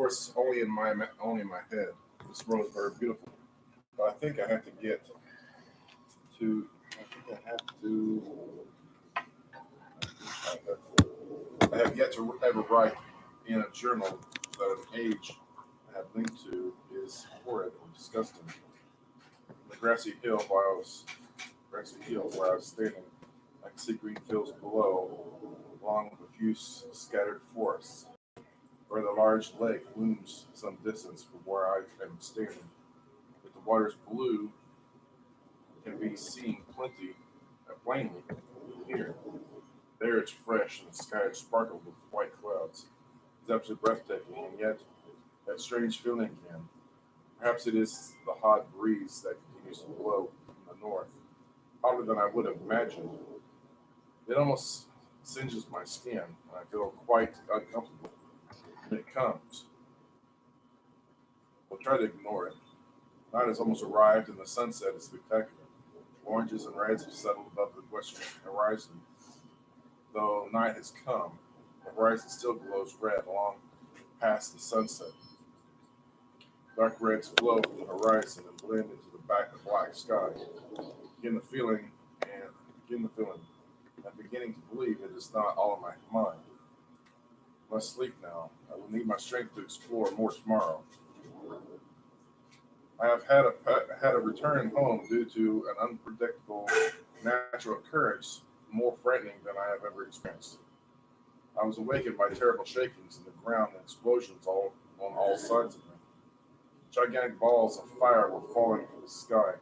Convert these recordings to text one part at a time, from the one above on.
course, only in my head. This world is very beautiful, but I think I have to get to. I think I have to. I have yet to ever write in a journal that an age I have linked to is horrid or disgusting. The grassy hill where I was standing, I could see green fields below, along with a few scattered forests, where the large lake looms some distance from where I am standing. If the water's blue can be seen plainly here. There it's fresh and the sky is sparkled with white clouds. It's absolutely breathtaking, and yet that strange feeling again. Perhaps it is the hot breeze that continues to blow from the north, hotter than I would have imagined. It almost singes my skin, and I feel quite uncomfortable when it comes. We'll try to ignore it. Night has almost arrived, and the sunset is spectacular. Oranges and reds have settled above the western horizon. Though night has come, the horizon still glows red long past the sunset. Dark reds flow from the horizon and blend into the black sky. Begin the feeling and begin the feeling. I'm beginning to believe it is not all in my mind. I must sleep now. I will need my strength to explore more tomorrow. I have had a return home due to an unpredictable natural occurrence more frightening than I have ever experienced. I was awakened by terrible shakings in the ground and explosions on all sides of me. Gigantic balls of fire were falling from the sky.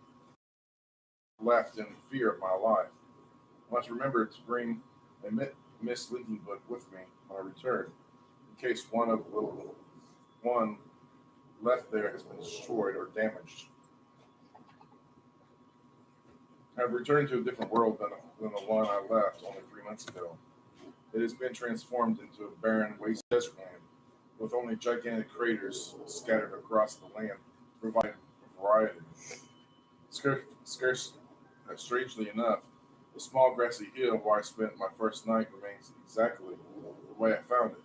Left in fear of my life. I must remember to bring a Myst linking book with me when I return, in case one left there has been destroyed or damaged. I have returned to a different world than the one I left only 3 months ago. It has been transformed into a barren, waste desert land, with only gigantic craters scattered across the land to provide variety. Scarce, strangely enough, the small grassy hill where I spent my first night remains exactly the way I found it.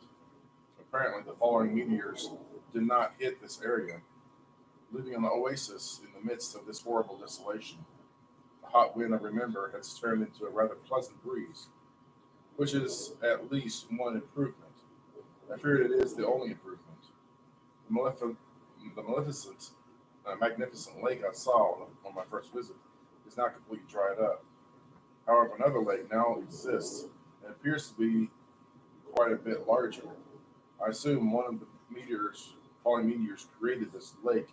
Apparently, the falling meteors did not hit this area, leaving an oasis in the midst of this horrible desolation. The hot wind I remember has turned into a rather pleasant breeze, which is at least one improvement. I fear it is the only improvement. The, malefic- the magnificent lake I saw on my first visit is now completely dried up. However, another lake now exists and appears to be quite a bit larger. I assume one of the falling meteors, created this lake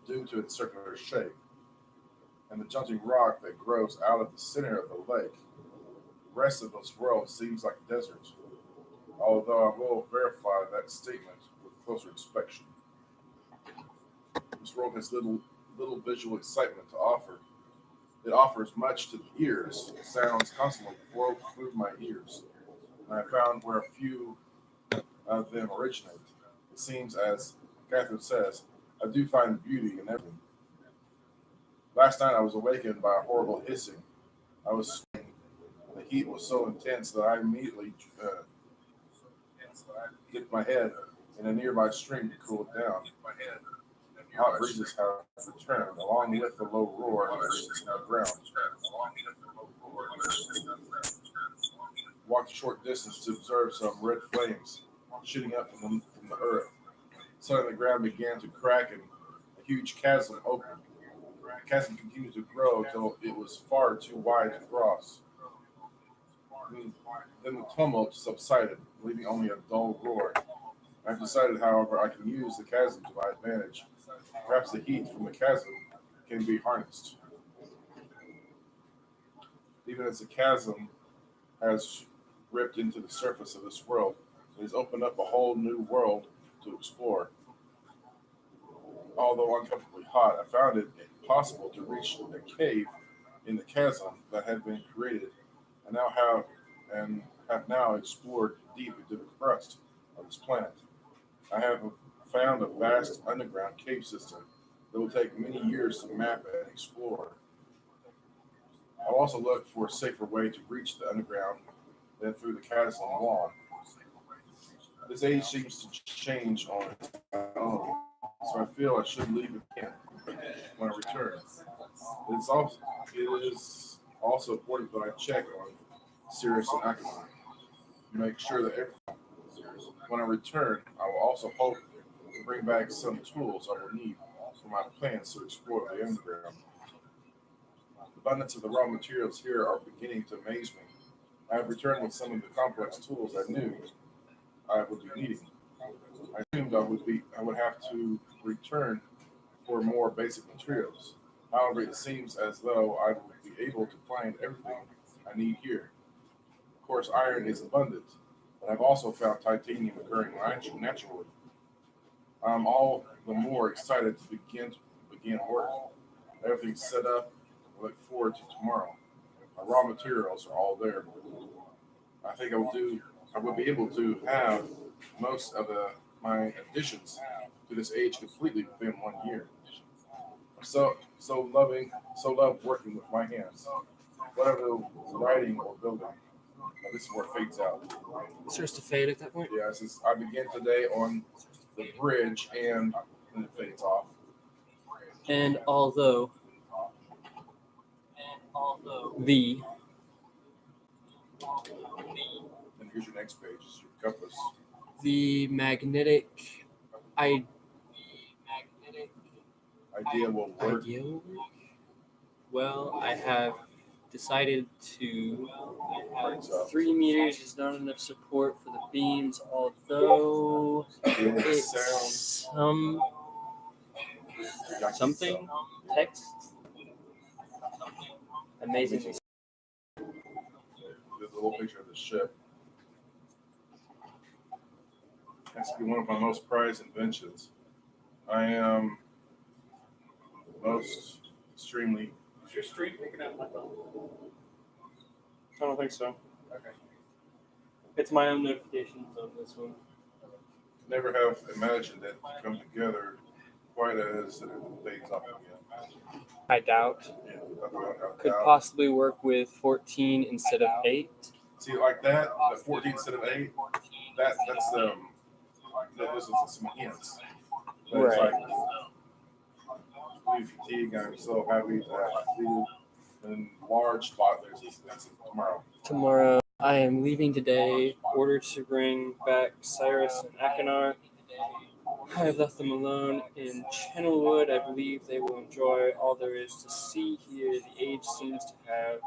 due to its circular shape and the jutting rock that grows out of the center of the lake. The rest of this world seems like a desert, although I will verify that statement with closer inspection. This world has little visual excitement to offer. It offers much to the ears. Sounds constantly flow through my ears, and I found where a few of them originate. It seems, as Catherine says, I do find beauty in everything. Last night I was awakened by a horrible hissing. I was sweating. The heat was so intense that I immediately dipped my head in a nearby stream to cool it down. Hot breezes have returned, along with the low roar of the ground. Walked a short distance to observe some red flames shooting up from the earth. Suddenly the ground began to crack and a huge chasm opened. The chasm continued to grow until it was far too wide to cross. Then the tumult subsided, leaving only a dull roar. I've decided, however, I can use the chasm to my advantage. Perhaps the heat from the chasm can be harnessed. Even as the chasm has ripped into the surface of this world, it has opened up a whole new world to explore. Although uncomfortably hot, I found it possible to reach a cave in the chasm that had been created, and have now explored deep into the crust of this planet. I have found a vast underground cave system that will take many years to map and explore. I'll also look for a safer way to reach the underground than through the chasm wall. This age seems to change on its own. so I feel I should leave again when I return. It is also important that I check on Sirius and Akamai to make sure that when I return, I will also hope to bring back some tools I will need for my plans to explore the underground. The abundance of the raw materials here are beginning to amaze me. I have returned with some of the complex tools I knew I would be needing. I assumed I would have to return for more basic materials. However, it seems as though I will be able to find everything I need here. Of course, iron is abundant, but I've also found titanium occurring naturally. I'm all the more excited to begin work. Everything's set up. I look forward to tomorrow. My raw materials are all there. I think I will be able to have most of my additions to this age completely within 1 year. So love working with my hands, whatever writing or building. This is where it fades out. It starts to fade at that point. Yeah, it says I begin today on the bridge, and then it fades off. And although the And here's your next page, is your compass. the magnetic I- Idea will work. idea will work, well, I have decided to. Brings up. 3 meters is not enough support for the beams, although Deal with it's sound. something text amazingly. There's a little picture of the ship. That's to be one of my most prized inventions. I am most extremely. Is your street picking up my phone? I don't think so. Okay. It's my own notifications on this one. Never have imagined it to come together quite as it fades off again. I doubt. Yeah, without Could doubt. possibly work with 14 instead of 8. See, like that, the 14 instead of 8, that's those are some hints. But it's Right. like, fatigue, I'm so happy to have food and large spot that's tomorrow. Tomorrow, I am leaving today, ordered to bring back Cyrus and Akanar. I have left them alone in Channelwood. I believe they will enjoy all there is to see here. The age seems to have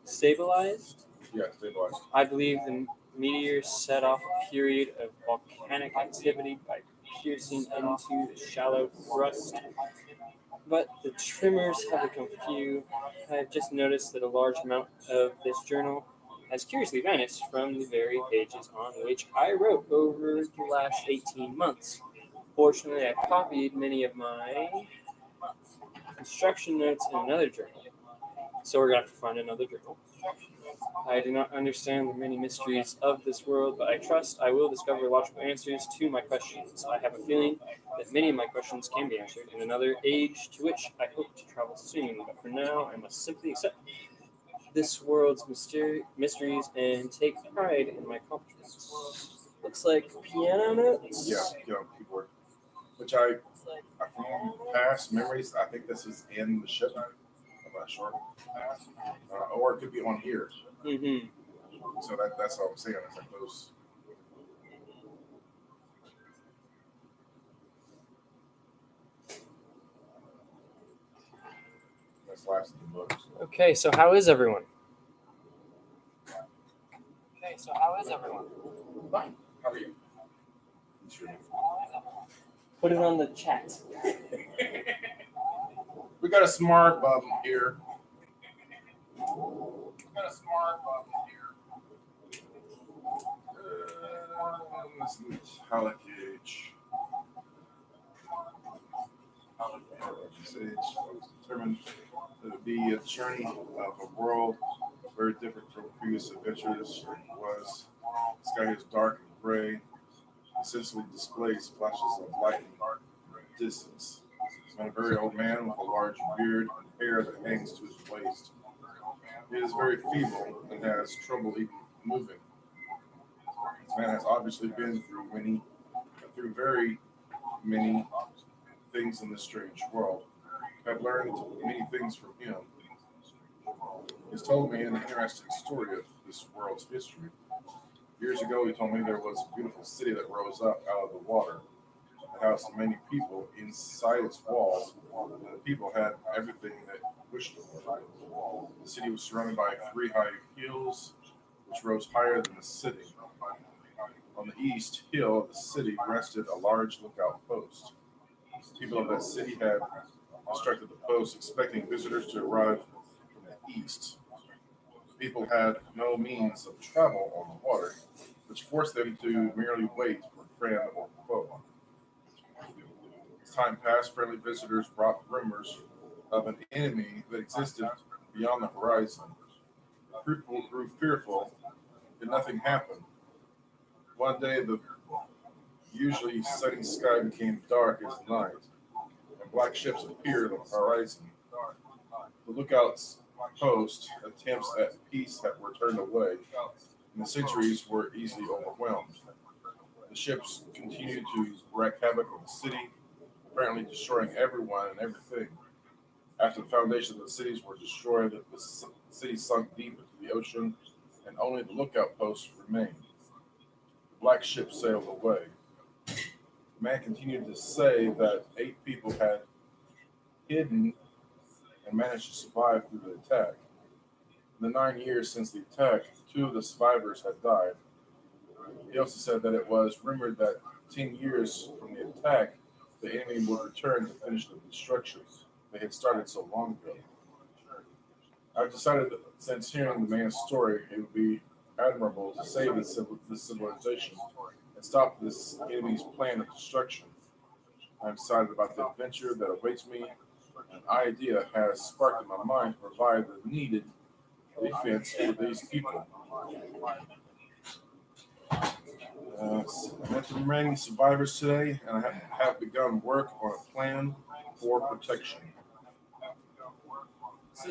stabilized. Yeah, stabilized. I believe the meteor set off a period of volcanic activity by piercing into the shallow crust. But the tremors have become few. I have just noticed that a large amount of this journal has curiously vanished from the very pages on which I wrote over the last 18 months. Fortunately, I copied many of my construction notes in another journal. So we're going to have to find another journal. I do not understand the many mysteries of this world, but I trust I will discover logical answers to my questions. I have a feeling that many of my questions can be answered in another age to which I hope to travel soon. But for now, I must simply accept this world's mysteries and take pride in my accomplishments. Looks like piano notes. Yeah, keyboard. Which from past memories, I think this is in the ship. I'm not sure. Or it could be on here. Mm-hmm. So that's what I'm saying. It's like those. That's last of the books. Okay, so how is everyone? Fine. How are you? Sure. Put it on the chat. We got a smart button here. Halleck age. Was determined to be a journey of a world very different from previous adventures. It was. The sky is dark and gray. Essentially displays flashes of light in dark distance. And a very old man with a large beard and hair that hangs to his waist. He is very feeble and has trouble even moving. This man has obviously been through very many this strange world. I've learned many things from him. He's told me an interesting story of this world's history. Years ago, he told me there was a beautiful city that rose up out of the water. It housed many people inside its walls, and the people had everything that wished for. The city was surrounded by three high hills, which rose higher than the city. On the east hill of the city rested a large lookout post. People of that city had constructed the post expecting visitors to arrive from the east. People had no means of travel on the water, which forced them to merely wait for friend or foe. As time passed, friendly visitors brought rumors of an enemy that existed beyond the horizon. People grew fearful, and nothing happened. One day, the usually sunny sky became dark as night, and black ships appeared on the horizon. The lookouts post attempts at peace were turned away, and the sentries were easily overwhelmed. The ships continued to wreak havoc on the city, apparently destroying everyone and everything. After the foundations of the cities were destroyed, the city sunk deep into the ocean, and only the lookout posts remained. The black ship sailed away. The man continued to say that 8 people had hidden and managed to survive through the attack. In the 9 years since the attack, 2 of the survivors had died. He also said that it was rumored that 10 years from the attack, the enemy would return to finish the destruction they had started so long ago. I've decided that since hearing the man's story, it would be admirable to save this civilization and stop this enemy's plan of destruction. I'm excited about the adventure that awaits me. An idea has sparked in my mind to provide the needed defense for these people. I met the remaining survivors today, and I have begun work on a plan for protection. So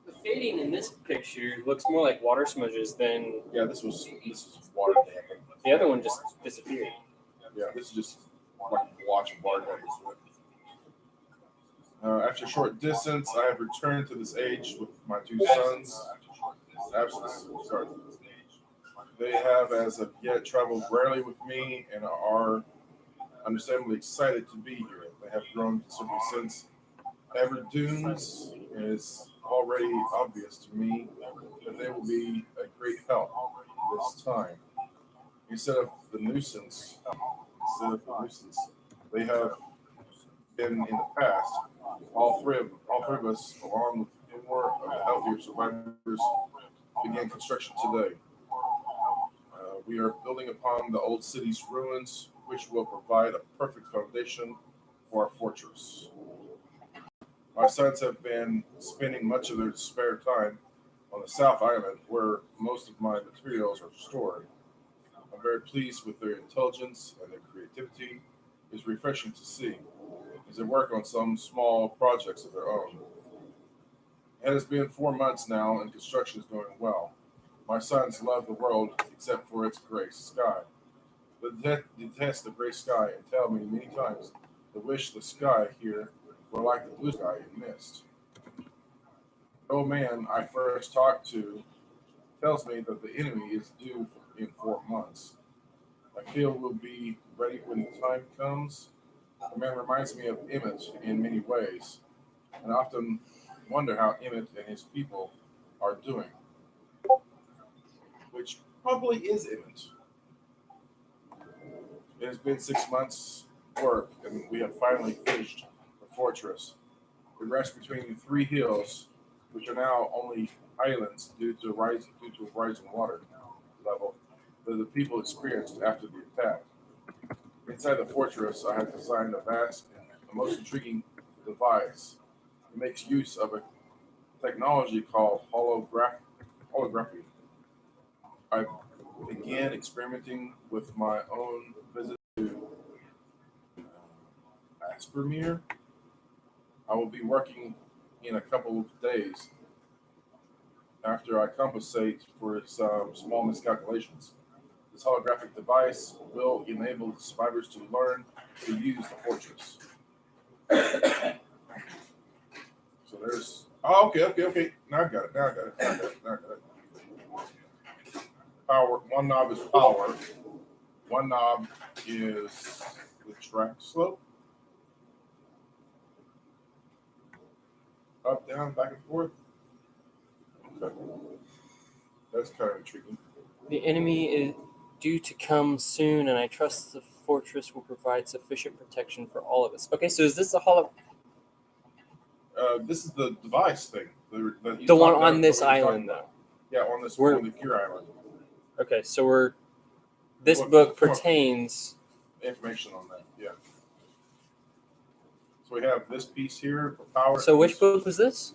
the fading in this picture looks more like water smudges than Yeah, this was water damage. the other one just disappeared. Yeah, this is just like a blotch of water damage. After a short distance, I have returned to this age with my 2 sons. Absence, sorry. They have, as of yet, traveled rarely with me and are understandably excited to be here. They have grown considerably since ever dunes, and it's already obvious to me that they will be a great help this time. Instead of the nuisance, they have been in the past. All three of us, along with 4 of the healthier survivors, began construction today. We are building upon the old city's ruins, which will provide a perfect foundation for our fortress. My sons have been spending much of their spare time on the South Island, where most of my materials are stored. I'm very pleased with their intelligence and their creativity. It's refreshing to see as they work on some small projects of their own. It has been 4 months now, and construction is going well. My sons love the world except for its gray sky. They detest the gray sky and tell me many times they wish the sky here were like the blue sky in Myst. The old man I first talked to tells me that the enemy is due in 4 months. I feel we'll be ready when the time comes. The man reminds me of Emmett in many ways, and I often wonder how Emmett and his people are doing, which probably is Emmett. It has been 6 months' work, and we have finally finished the fortress. It rests between 3 hills, which are now only islands due to rising water level that the people experienced after the attack. Inside the fortress, I have designed a vast and most intriguing device. It makes use of a technology called holography. I began experimenting with my own visit to Aspermere. I will be working in a couple of days after I compensate for some small miscalculations. This holographic device will enable the survivors to learn to use the fortress. So there's. Oh, okay. Now I got it. Power. One knob is power. One knob is the track slope. Up, down, back and forth. Okay. That's kind of intriguing. The enemy is due to come soon, and I trust the fortress will provide sufficient protection for all of us. Okay, so is this the This is the device thing. The one on this island, though? Yeah, on this We're- on the Cure Island. Okay, so we're. This Look, book come on. pertains. Information on that. Yeah. So we have this piece here for power. So which book was this?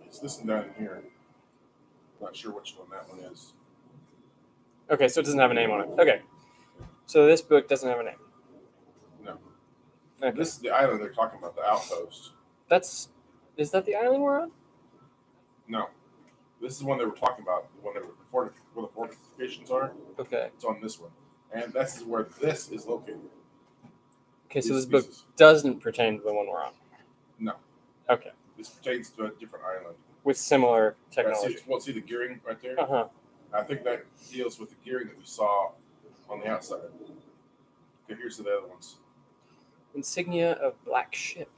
It's this one down here. Not sure which one that one is. Okay, so it doesn't have a name on it. Okay, so this book doesn't have a name. No. Okay. This is the island they're talking about, the outpost. Is that the island we're on? No. This is the one they were talking about, the one that where the fortifications are. Okay. It's on this one. And this is where this is located. Okay, so These this book pieces. doesn't pertain to the one we're on. No. Okay, This pertains to a different island. with similar Yeah, technology. see the gearing right there? Uh-huh. I think that deals with the gearing that we saw on the outside. Okay, here's the other ones. Insignia of Black Ship.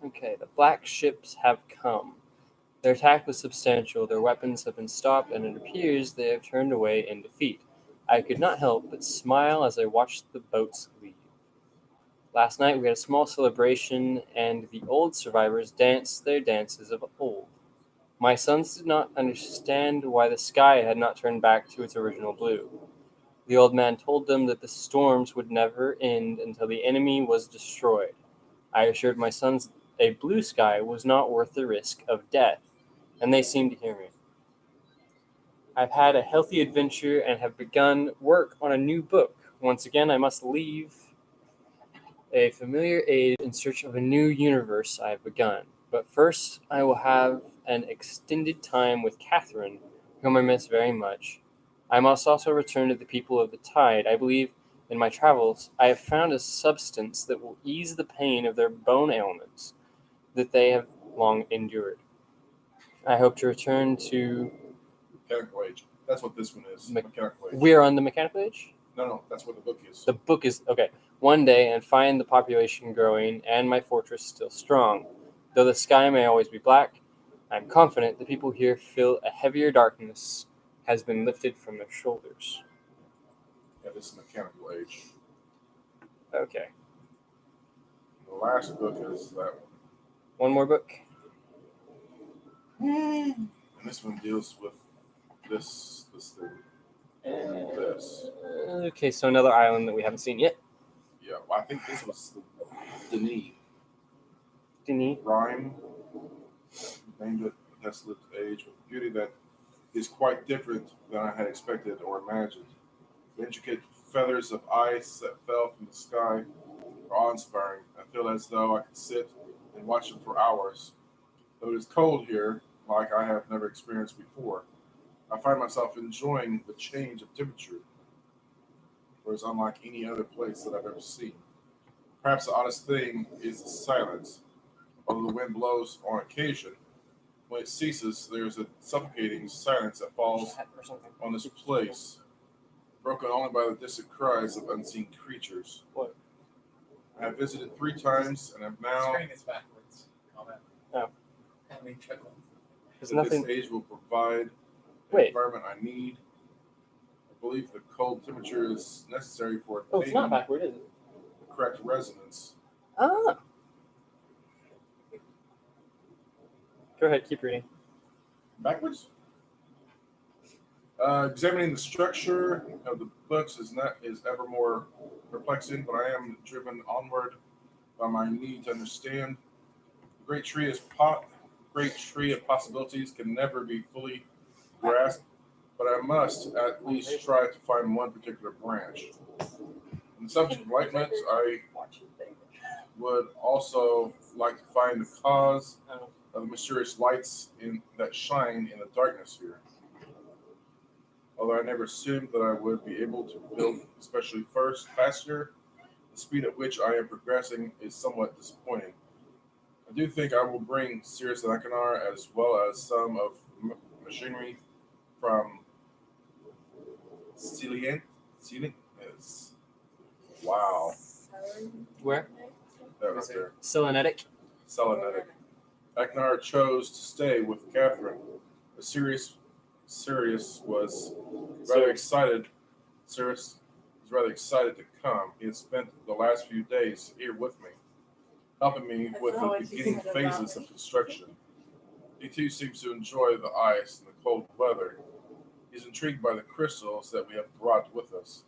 Okay, the Black Ships have come. Their attack was substantial, their weapons have been stopped, and it appears they have turned away in defeat. I could not help but smile as I watched the boats leave. Last night we had a small celebration, and the old survivors danced their dances of old. My sons did not understand why the sky had not turned back to its original blue. The old man told them that the storms would never end until the enemy was destroyed. I assured my sons a blue sky was not worth the risk of death, and they seemed to hear me. I've had a healthy adventure and have begun work on a new book. Once again, I must leave a familiar age in search of a new universe I have begun. But first, I will have an extended time with Catherine, whom I miss very much. I must also return to the people of the tide. I believe in my travels I have found a substance that will ease the pain of their bone ailments that they have long endured. I hope to return to. Mechanical Age. That's what this one is. Mechanical Age. We're on the mechanical age? No, that's what the book is. The book is. Okay. One day, and find the population growing and my fortress still strong. Though the sky may always be black, I am confident the people here feel a heavier darkness has been lifted from their shoulders. Yeah, this is Mechanical Age. Okay. The last book is that One more book. one. And this one deals with this thing. And this. Okay, so another island that we haven't seen yet. Yeah, well, I think this was the Denis. Denis. Rhyme named it Desolate Age with beauty that is quite different than I had expected or imagined. The intricate feathers of ice that fell from the sky are awe-inspiring. I feel as though I could sit and watch them for hours. Though it is cold here, like I have never experienced before, I find myself enjoying the change of temperature, for it's unlike any other place that I've ever seen. Perhaps the oddest thing is the silence. Although the wind blows on occasion, when it ceases, there is a suffocating silence that falls on this place, broken only by the distant cries of unseen creatures. What? I have visited 3 times and have now Screen is backwards. Comment. Oh. How many chuckles? There's that nothing. this age will provide the Wait. environment I need. I believe the cold temperature is necessary for Oh, it's not obtaining backward, is it? the correct resonance. Ah. Go ahead, keep reading. Backwards? Examining the structure of the books is ever more perplexing, but I am driven onward by my need to understand. The great tree of possibilities can never be fully grasped, but I must at least try to find one particular branch. On the subject of enlightenment, I would also like to find the cause Oh, of the mysterious lights that shine in the darkness here. Although I never assumed that I would be able to build, especially faster, the speed at which I am progressing is somewhat disappointing. I do think I will bring Sirius and Akanar as well as some of machinery from Cyan. Cyan is wow. where? That right there. Selenetic. Selenetic. Akanar chose to stay with Catherine. But Sirius was rather excited. Sirius was rather excited to come. He had spent the last few days here with me, helping me with the beginning phases of construction. He too seems to enjoy the ice and the cold weather. He's intrigued by the crystals that we have brought with us.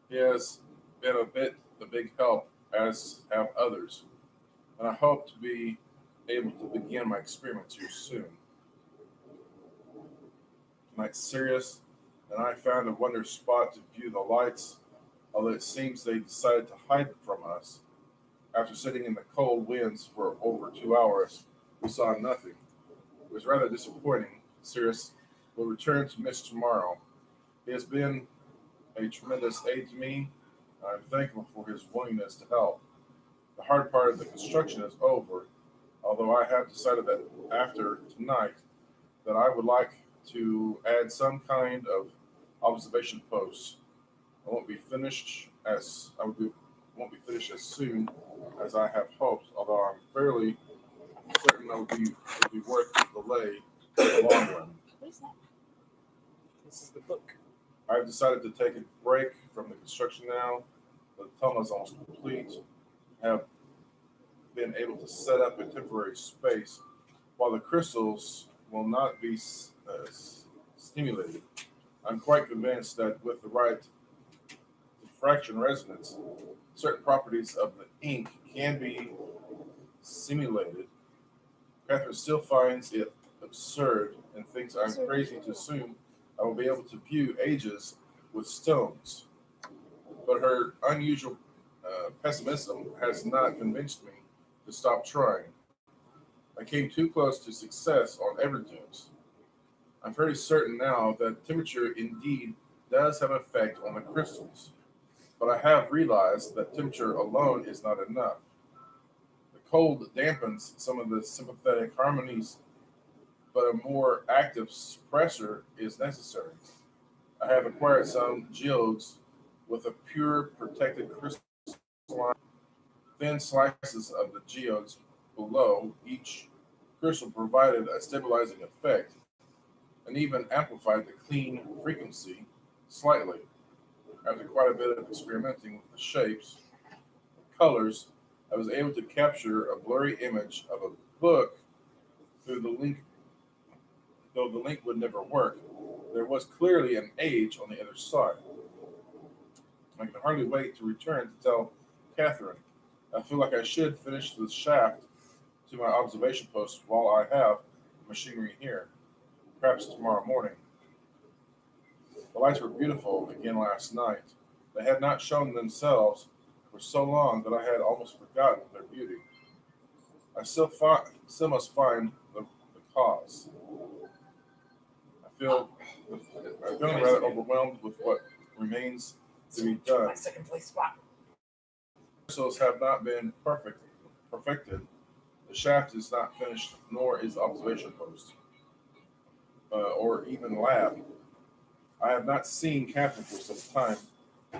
He has been a big help, as have others, and I hope to be able to begin my experiments here soon. Tonight, Sirius and I found a wonder spot to view the lights, although it seems they decided to hide from us. After sitting in the cold winds for over 2 hours, we saw nothing. It was rather disappointing. Sirius will return to Myst tomorrow. He has been a tremendous aid to me. I'm thankful for his willingness to help. The hard part of the construction is over, although I have decided that after tonight that I would like to add some kind of observation post. I won't be finished as I would be, won't be finished as soon as I have hoped, although I'm fairly certain it will be worth the delay in the long run. This is the book. I've decided to take a break from the construction now. The tunnel is almost complete. I have been able to set up a temporary space while the crystals will not be stimulated. I'm quite convinced that with the right diffraction resonance, certain properties of the ink can be simulated. Catherine still finds it absurd and thinks I'm crazy to assume I will be able to view ages with stones. But her unusual pessimism has not convinced me to stop trying. I came too close to success on Everdunes. I'm fairly certain now that temperature indeed does have an effect on the crystals, but I have realized that temperature alone is not enough. The cold dampens some of the sympathetic harmonies, but a more active suppressor is necessary. I have acquired some geodes with a pure protected crystalline thin slices of the geodes below each crystal provided a stabilizing effect and even amplified the clean frequency slightly. After quite a bit of experimenting with the shapes, colors, I was able to capture a blurry image of a book through the link, though the link would never work. There was clearly an age on the other side. I can hardly wait to return to tell Catherine. I feel like I should finish the shaft to my observation post while I have machinery here, perhaps tomorrow morning. The lights were beautiful again last night. They had not shown themselves for so long that I had almost forgotten their beauty. Still must find the cause. I feel I'm feeling rather overwhelmed with what remains to be done. My second place spot. Crystals have not been perfected. The shaft is not finished, nor is the observation post, or even lab. I have not seen Catherine for some time,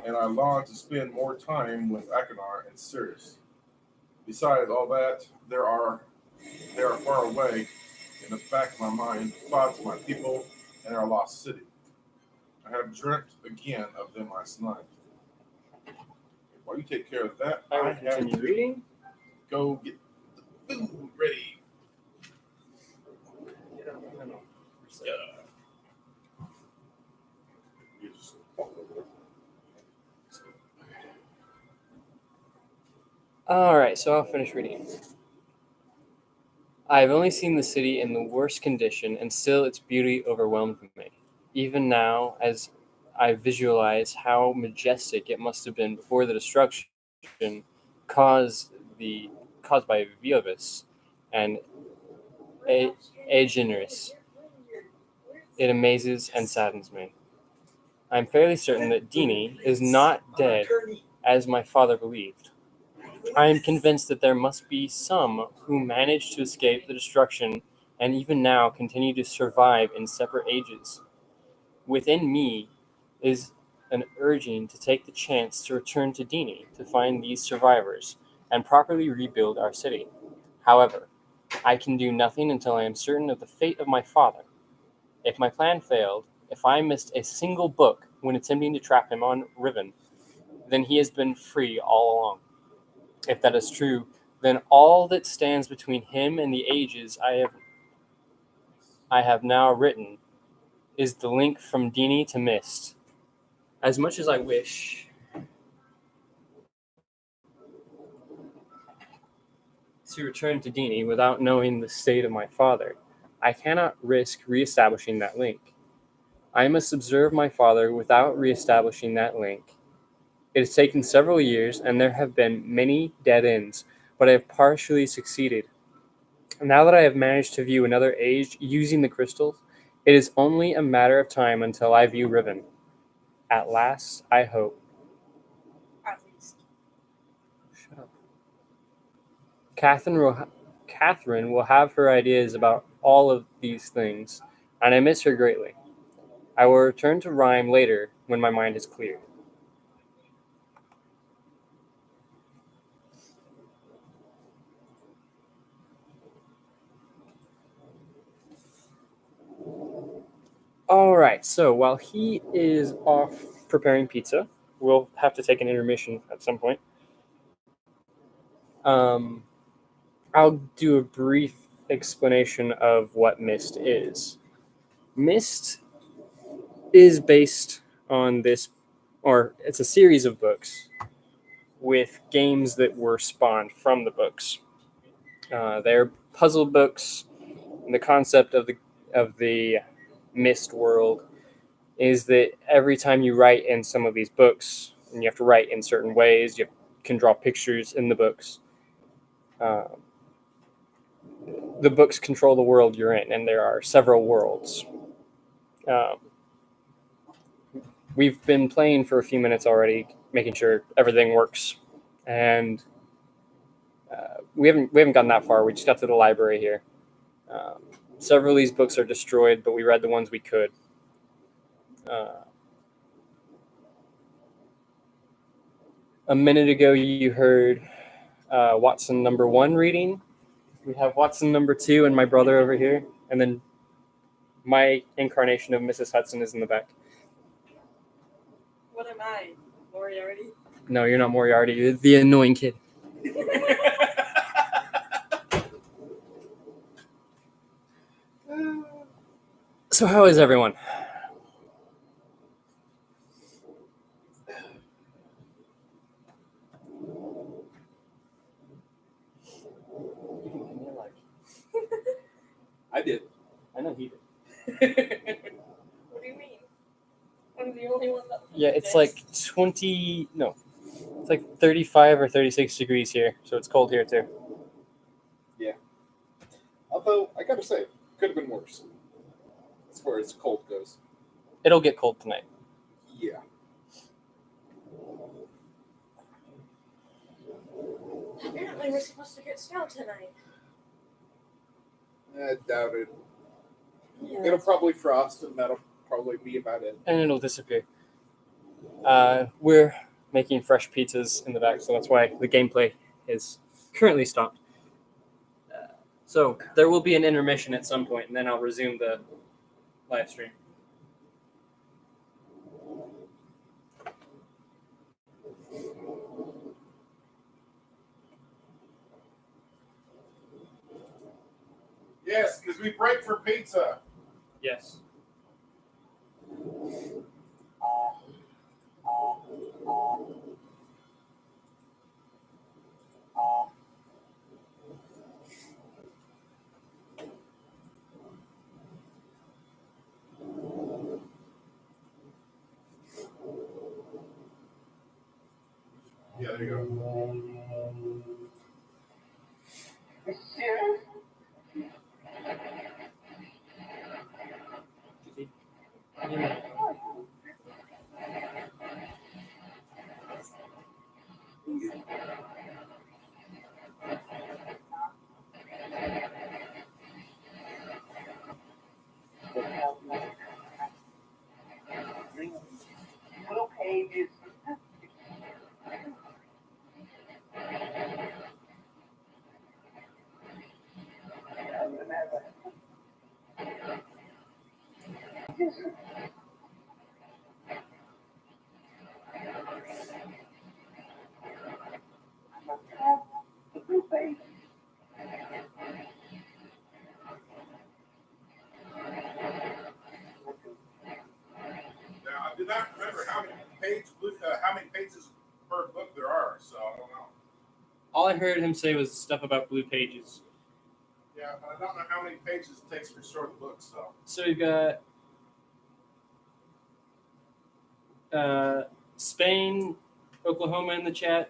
and I long to spend more time with Akanar and Sirius. Besides all that, they are far away in the back of my mind thoughts of my people and our lost city. I have dreamt again of them last night. While you take care of that, I will have continue to reading. go get the food ready. Yeah. You just walk over there. All right, so I'll finish reading. I have only seen the city in the worst condition, and still its beauty overwhelmed me. Even now, as I visualize how majestic it must have been before the destruction caused caused by Vilibus and Aegineris. It amazes and saddens me. I am fairly certain that Dini is not dead as my father believed. I am convinced that there must be some who managed to escape the destruction and even now continue to survive in separate ages. Within me is an urging to take the chance to return to Dini to find these survivors and properly rebuild our city. However, I can do nothing until I am certain of the fate of my father. If my plan failed, if I missed a single book when attempting to trap him on Riven, then he has been free all along. If that is true, then all that stands between him and the ages I have now written is the link from Dini to Myst. As much as I wish to return to Dini without knowing the state of my father, I cannot risk reestablishing that link. I must observe my father without reestablishing that link. It has taken several years, and there have been many dead ends, but I have partially succeeded. Now that I have managed to view another age using the crystals, it is only a matter of time until I view Riven. At last, I hope. At least. Shut up. Catherine will have her ideas about all of these things, and I miss her greatly. I will return to Rhyme later when my mind is clear. All right, so while he is off preparing pizza, we'll have to take an intermission at some point. I'll do a brief explanation of what Myst is. Myst is based on this, or it's a series of books with games that were spawned from the books. They're puzzle books. And the concept of the Myst world is that every time you write in some of these books, and you have to write in certain ways, you can draw pictures in the books. The books control the world you're in, and there are several worlds. We've been playing for a few minutes already, making sure everything works, and we haven't gotten that far. We just got to the library here. Several of these books are destroyed, but we read the ones we could. A minute ago, you heard Watson number 1 reading. We have Watson number 2 and my brother over here, and then my incarnation of Mrs. Hudson is in the back. What am I? Moriarty? No, you're not Moriarty. You're the annoying kid. So how is everyone? I did. I know he did. What do you mean? I'm the only one that. Yeah, it's like 35 or 36 degrees here, so it's cold here too. Although, I gotta say, could have been worse. As far as cold goes. It'll get cold tonight. Yeah. Apparently, we're supposed to get snow tonight. I doubt it. Yeah. It'll probably frost, and that'll probably be about it. And it'll disappear. We're making fresh pizzas in the back, so that's why the gameplay is currently stopped. So there will be an intermission at some point, and then I'll resume the live stream. Yes, because we break for pizza. Yes. Yeah, there you go. Now, I do not remember how many pages per book there are, so I don't know. All I heard him say was stuff about blue pages. Yeah, but I don't know how many pages it takes to restore the book, so. So we've got Spain, Oklahoma in the chat.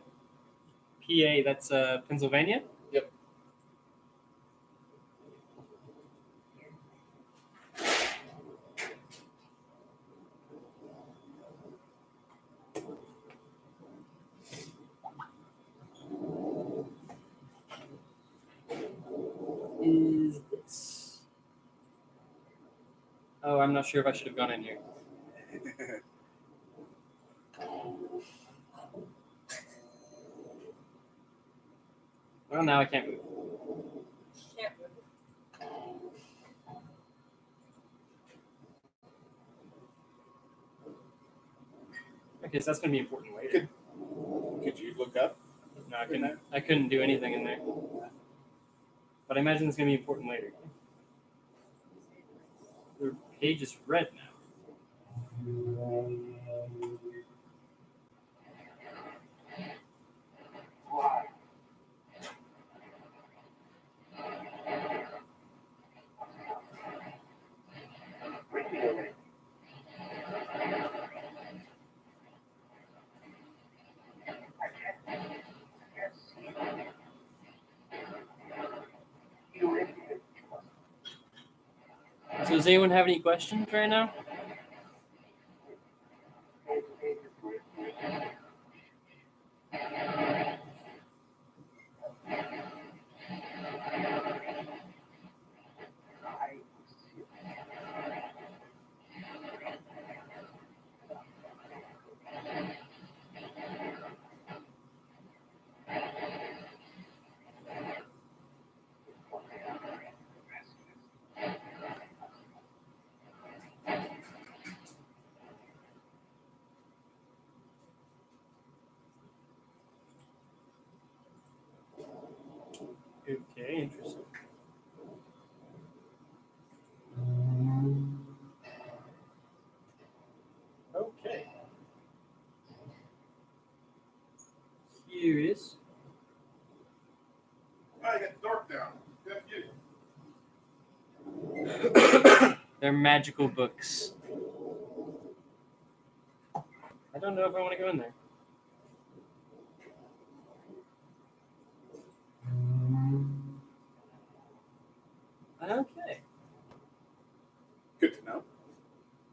PA, that's Pennsylvania. Yep. Is this? Oh, I'm not sure if I should have gone in here. Well, now I can't move. Can't move. Okay, so that's going to be important later. Could you look up? No, I couldn't do anything in there. But I imagine it's going to be important later. The page is red now. So does anyone have any questions right now? Okay, interesting. Okay. Here is. I got the dark down. Good you. They're magical books. I don't know if I want to go in there. Okay. Good to know.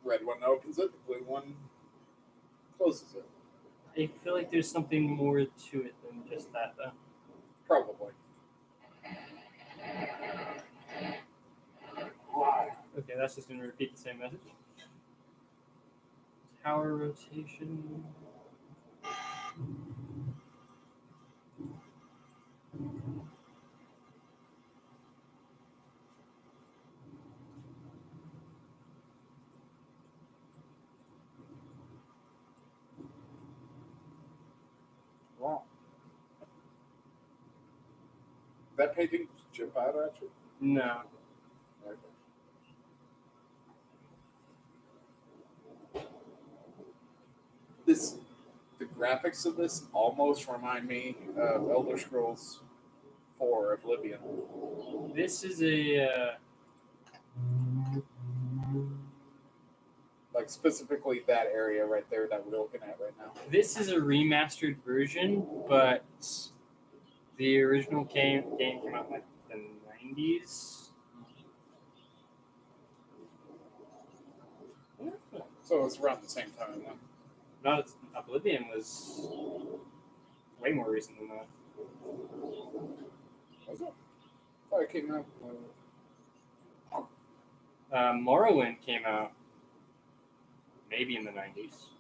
Red one opens it, the blue one closes it. I feel like there's something more to it than just that, though. Probably. Okay, that's just going to repeat the same message. Tower rotation. Wow. That painting jump out at you? No. Okay. The graphics of this almost remind me of Elder Scrolls 4 Oblivion. This is a. Like specifically that area right there that we're looking at right now. This is a remastered version, but the original game came out like the 90s. So it's around the same time then. Not Oblivion was way more recent than that. Was it? I thought it came out. Morrowind came out maybe in the 90s.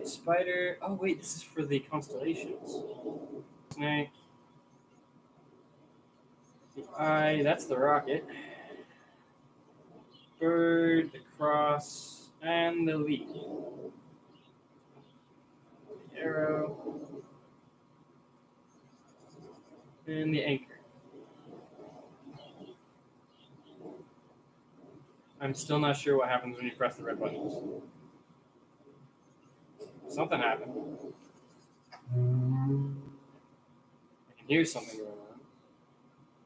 Spider. Oh wait, this is for the constellations. Snake. The eye. That's the rocket. Bird, the cross, and the leaf. The arrow. And the anchor. I'm still not sure what happens when you press the red buttons. Something happened. I can hear something going on.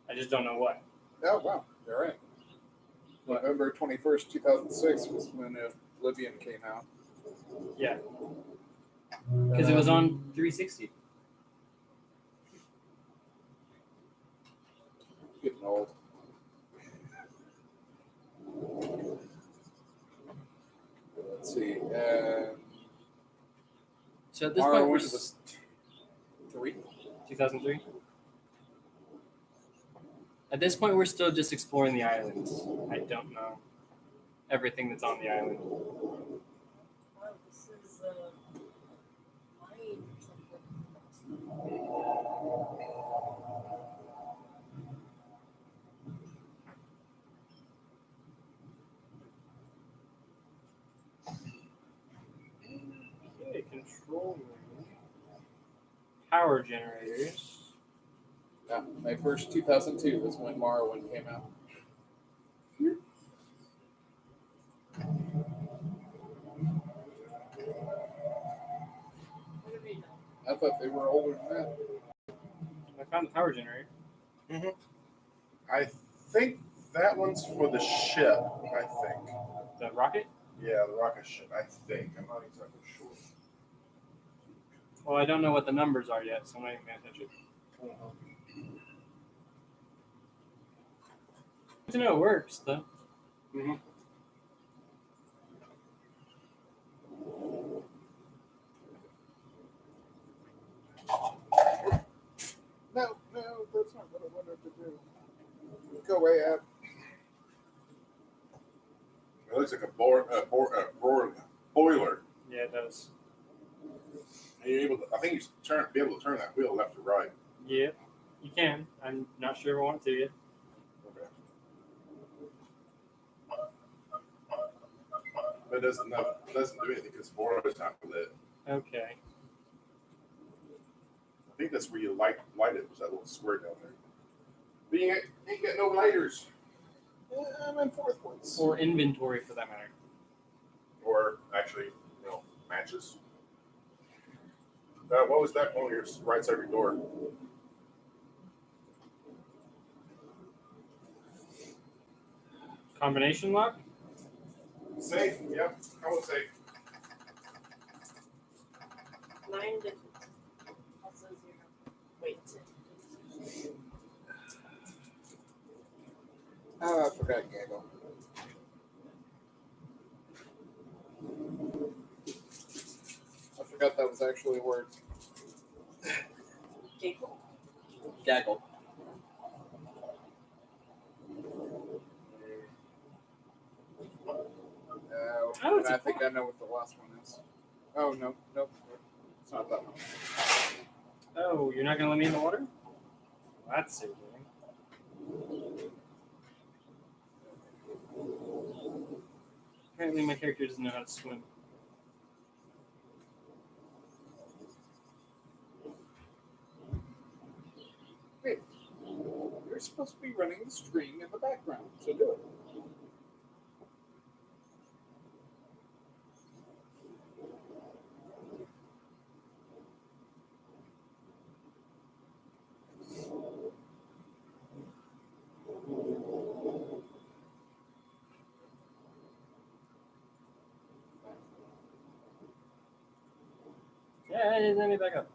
I just don't know what. Oh, wow. You're right. What? November 21st, 2006 was when Oblivion came out. Yeah. Because it was on 360. Getting old. Let's see. So at this point, we're Morrowind was 3. 2003. At this point, we're still just exploring the islands. I don't know everything that's on the island. Wow, this is mine or something. Okay, control room. Power generators. Yeah, May 1st, 2002 was when Morrowind came out. What do we know? I thought they were older than that. I found the power generator. I think that one's for the ship. I think. The rocket? Yeah, the rocket ship. I think. I'm not exactly sure. Well, I don't know what the numbers are yet, so I'm not even paying attention. Good to know it works, though. Mm-hmm. No, that's not what I wanted to do. Go away, Ab. It looks like a boiler. Yeah, it does. And you're able to, I think you be able to turn that wheel left or right. Yep, you can. I'm not sure if I want to yet. Okay. But it doesn't do anything because the boiler is not lit. Okay. I think that's where you light it, was that little square down there. But you ain't got no lighters. I'm in 4th place. Or inventory, for that matter. Or actually, matches. What was that on your right side of your door? Combination lock? Safe. Yep. I was safe. Mine didn't. Also 0. Wait. Oh, I forgot Gaggle. I forgot that was actually a word. Giggle. Gaggle. No, and I think I know what the last one is. Oh, no, nope. It's not that one. Oh, you're not going to let me in the water? Well, that's silly. Apparently my character doesn't know how to swim. Wait, you're supposed to be running the string in the background, so do it. Yeah, let me back up.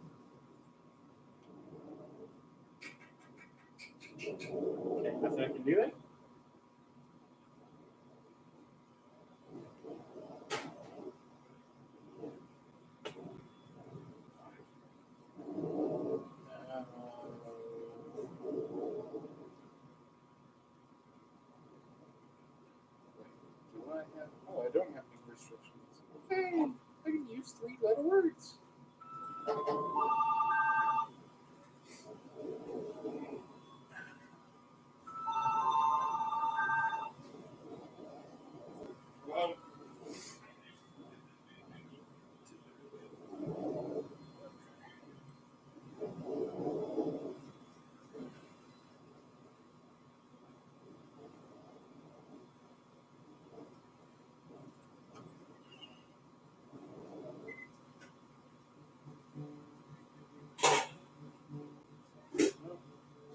Okay, nothing I can do then? I don't have any restrictions. Okay, I can use 3-letter words.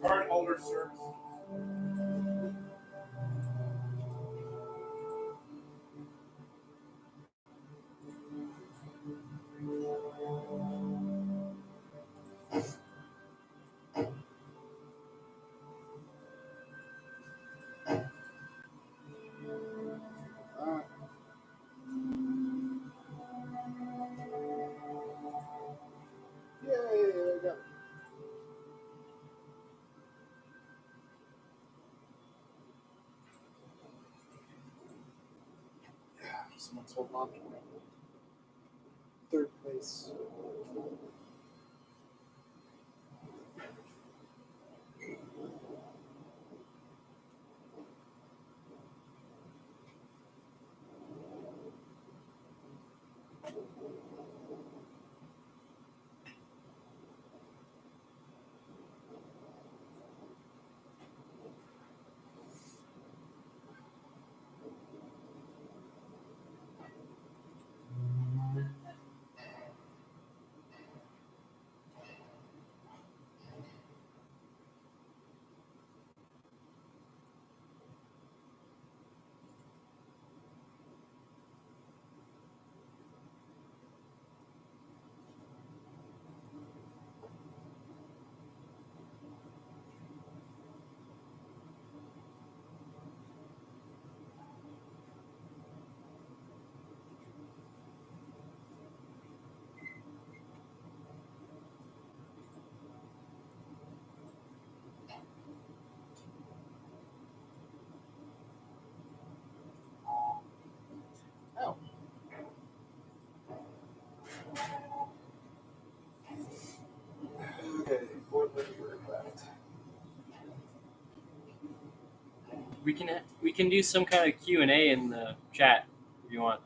Card holder service. Yay, I got it. Someone's holding on to me. Third place. Oh. Okay, 4-letter word left. We can do some kind of Q&A in the chat if you want.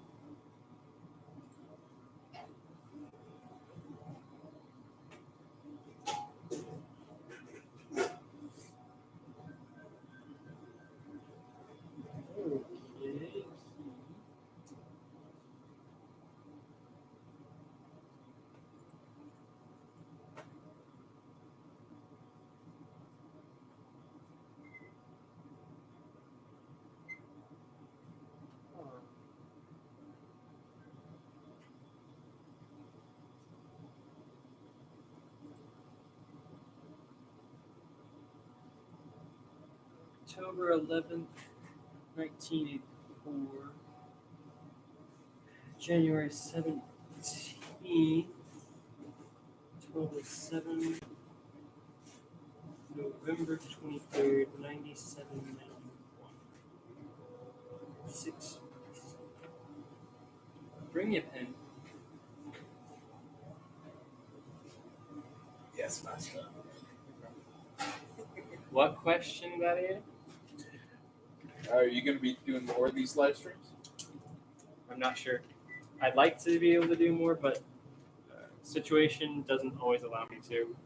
October 11th, 1984. January 17th, 1207. November 23rd, 9791. 6. Bring me a pen. Yes, master. What question, Gladiator? Are you going to be doing more of these live streams? I'm not sure. I'd like to be able to do more, but situation doesn't always allow me to.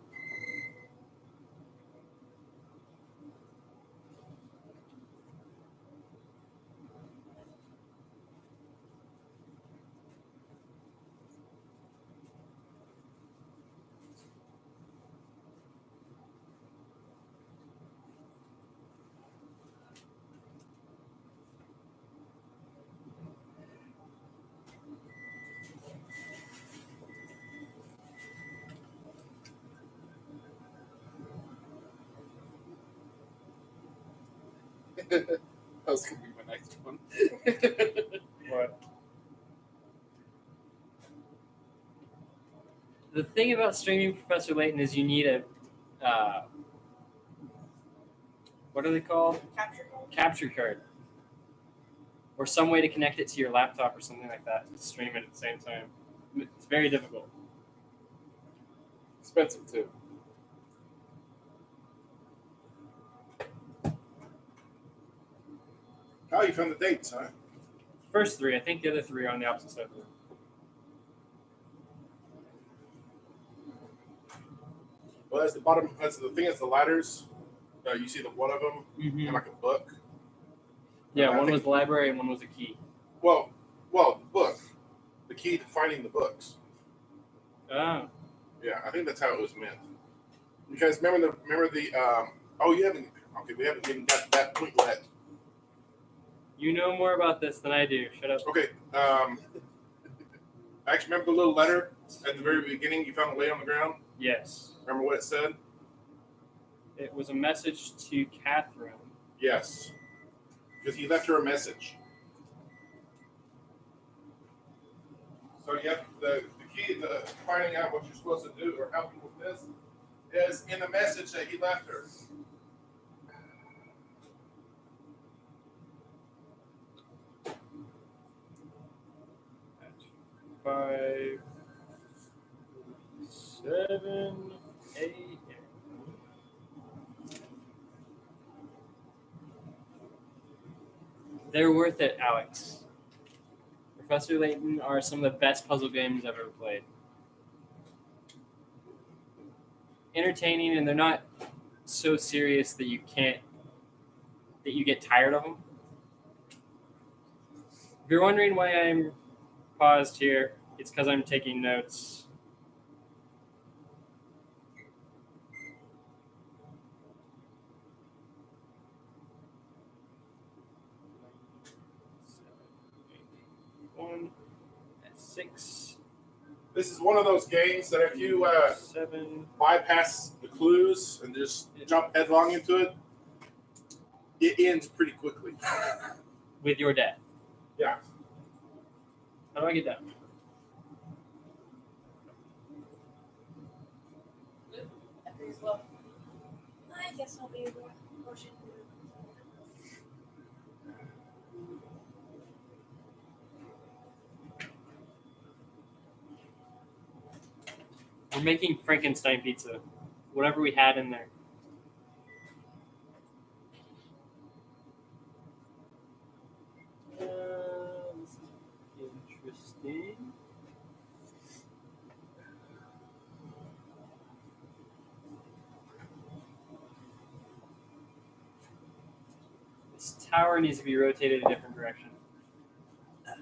That was going to be my next one. What? The thing about streaming Professor Layton is you need a what are they called? Capture card. Capture card. or some way to connect it to your laptop or something like that to stream it at the same time. It's very difficult. Expensive too. Oh, you found the dates, huh? First three, I think the other three are on the opposite side of the room. Well, that's the bottom. That's the thing. It's the ladders. You see the one of them in like a book. Yeah, I one think- was the library and one was a key. Well, the book. The key to finding the books. Oh. Yeah, I think that's how it was meant. Because remember the oh, you haven't. Okay, we haven't even got to that point yet. You know more about this than I do. Shut up. Okay. Actually, remember the little letter at the very beginning you found lay on the ground? Yes. Remember what it said? It was a message to Catherine. Yes. Because he left her a message. So you have the key to finding out what you're supposed to do or helping with this is in the message that he left her. Five, 7 a.m. They're worth it, Alex. Professor Layton are some of the best puzzle games I've ever played. Entertaining, and they're not so serious that you get tired of them. If you're wondering why I'm paused here, it's because I'm taking notes. One at 6. This is one of those games that if you 7. bypass the clues and just jump headlong into it, it ends pretty quickly. With your dad. Yeah. How do I get down? As well. I guess I'll be able to push it. We're making Frankenstein pizza. Whatever we had in there. This is interesting. This tower needs to be rotated a different direction. Thank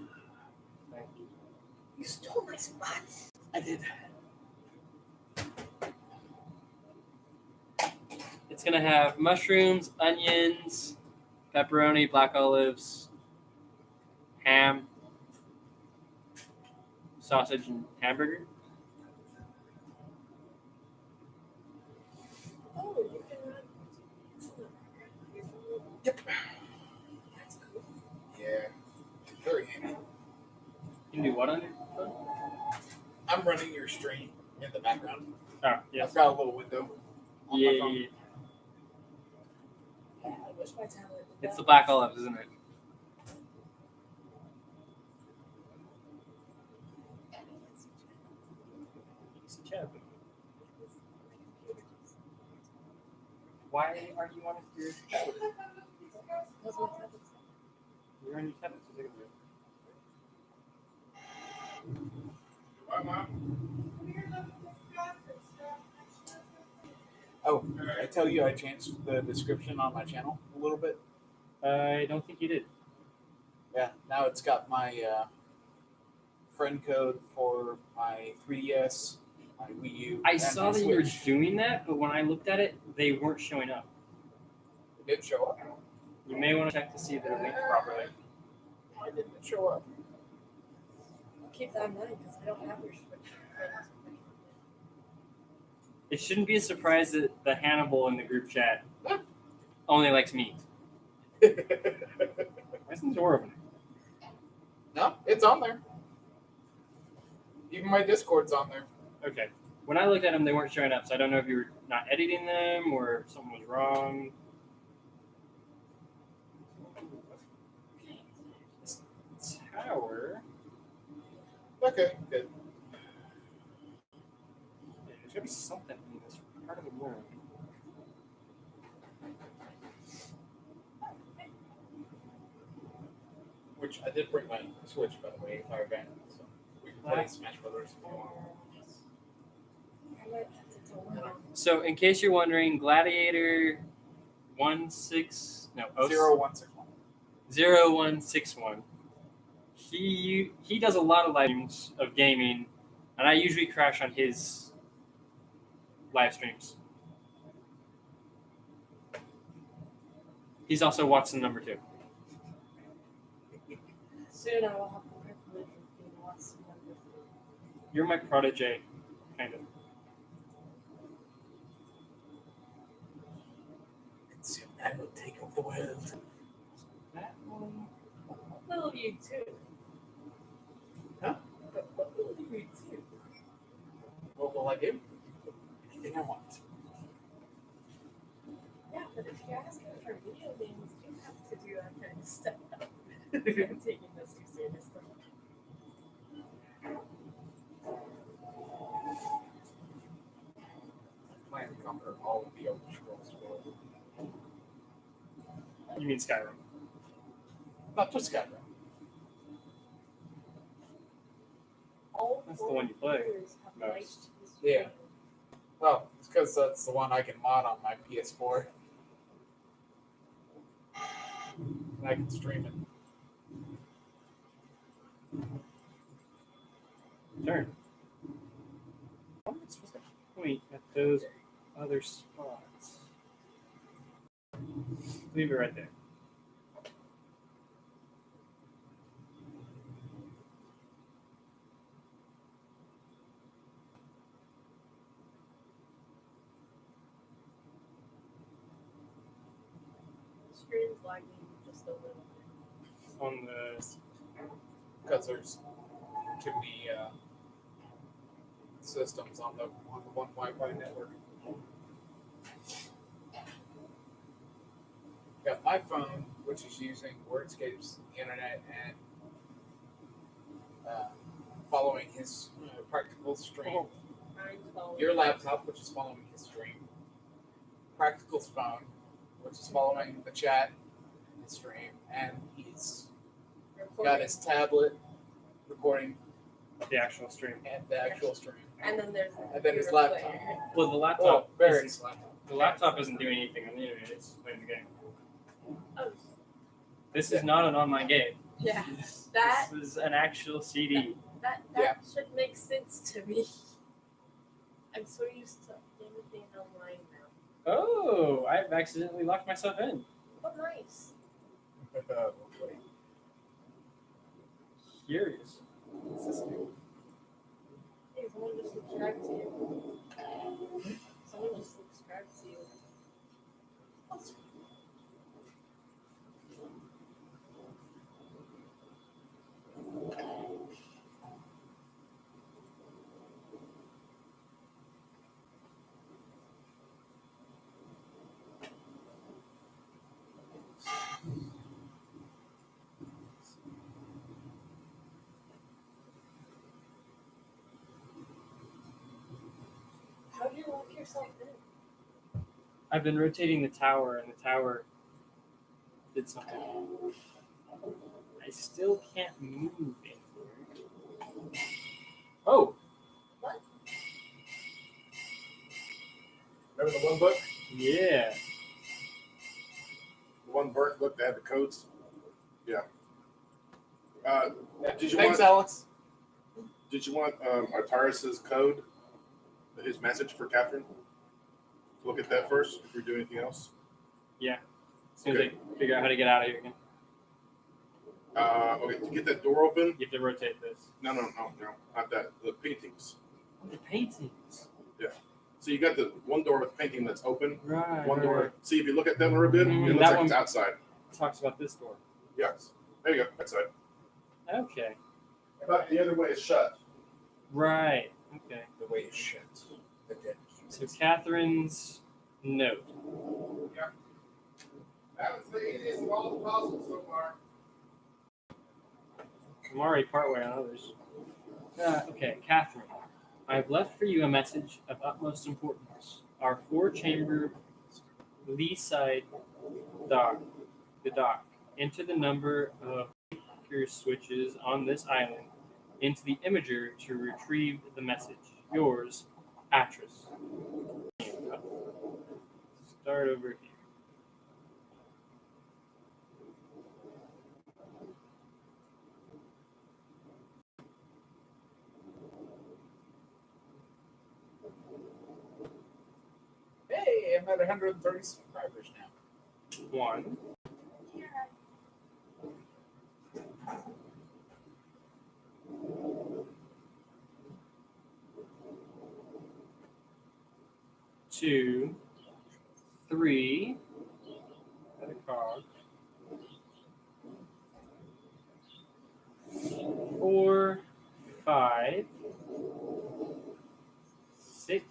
you. You stole my spot. I did. It's gonna have mushrooms, onions, pepperoni, black olives, ham, sausage, and hamburger. Oh, you can run. Yep. That's cool. Yeah. Very handy. You can do what on your phone? I'm running your stream in the background. Oh, yes. I've got a little window on my phone. Yeah. Yeah, I wish my tablet did It's the that. black olives, isn't it? It's a chub. Why are you on your tablet? That's what tablet's You're on your tablet. So take a look. Bye, Mom. Oh, did I tell you I changed the description on my channel a little bit? I don't think you did. Yeah, now it's got my friend code for my 3DS, my Wii U. I and saw my that you were Switch. doing that, but when I looked at it, they weren't showing up. It didn't show up. You may want to check to see if they're linked properly. Why didn't it show up? I'll keep that in mind because I don't have your Switch. It shouldn't be a surprise that the Hannibal in the group chat only likes meat. Why isn't the door open? No, it's on there. Even my Discord's on there. Okay. When I looked at them, they weren't showing up, so I don't know if you were not editing them or if something was wrong. This Okay, good. Yeah, there's gotta be something in this part of the world. Which I did bring my Switch, by the way, Fire Band. So we can play Smash Brothers if you want. So, in case you're wondering, Gladiator 0161. He does a lot of live streams of gaming, and I usually crash on his live streams. He's also Watson number 2. Soon I will have the privilege of being Watson number 3. You're my protege, kind of. Soon I will take over the world. That one. What will you do? Huh? What will you do? What will I do? Anything I want. Yeah, but if you ask me for video games, you have to do that kind of stuff. If I'm taking this too seriously. I plan to conquer all of the Elder Scrolls world. You mean Skyrim? Not just Skyrim. All That's the one you play players have liked most. this Yeah. game. Well, it's because that's the one I can mod on my PS4. And I can stream it. Turn. I'm not supposed to point at those other spots. Leave it right there. The screen's lagging just a little bit. On the Because there's too many systems on the one Wi-Fi network. Got my phone, which is using Wordscape's internet and following his practical stream. Mine's following. Your laptop, which is following his stream. Practical's phone, which is following the chat and the stream, and he's got his tablet recording the actual stream. and the actual stream. And then there's And then his your laptop. player. Well, the Oh, laptop. Barrett's isn't, laptop. the laptop isn't doing anything on the internet. It's playing the game. Oh, This is not an online game. yeah. This That is an actual CD. that Yeah. should make sense to me. I'm so used to everything online now. Oh, I've accidentally locked myself in. Oh, nice. Curious. Hey, someone just subscribed to you. Someone just subscribed to you. That's How do you lock yourself in? I've been rotating the tower, and the tower did something. I still can't move anywhere. Oh, Remember the one book? yeah. The one burnt book that had the codes? Yeah. Did you Thanks, want Alex. Artaris's code? His message for Catherine? Look at that first if we do anything else. As soon as I figure out how to get out of here again. Okay, to get that door open. You have to rotate this. No, not that. The paintings. Oh, the paintings. So you got the one door with painting that's open. Right. One door. See if you look at them a little bit, Mhm, it looks that like it's one- outside. Talks about this door. Yes. There you go. Outside. Okay. But the other way is shut. Right. Okay. The way it's shut. The dead. So Catherine's note. That was the easiest of all the puzzles so far. I'm already partway on others. Okay, Catherine. I've left for you a message of utmost importance. Our four-chamber lee side the dock, enter the number of anchor switches on this island into the imager to retrieve the message. Yours, Atris. Start over here. Hey, I'm at 130 subscribers now. 1, two, 3, got a cog. 4, 5, 6,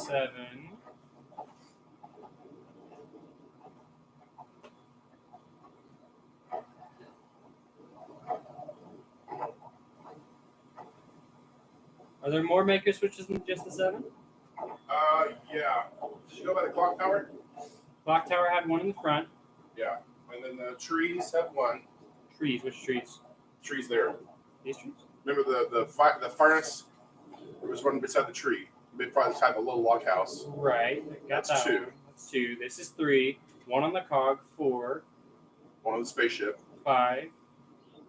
7, Are there more maker switches than just the 7? Yeah. Did you go by the clock tower? Clock tower had one in the front. Yeah. And then the trees have one. Trees, which trees? Trees there. These trees? Remember the furnace? There was one beside the tree. Beside the little log house. Right. Got That's that 2. one. That's 2. This is 3. 1 on the cog. 4, One on the spaceship. 5,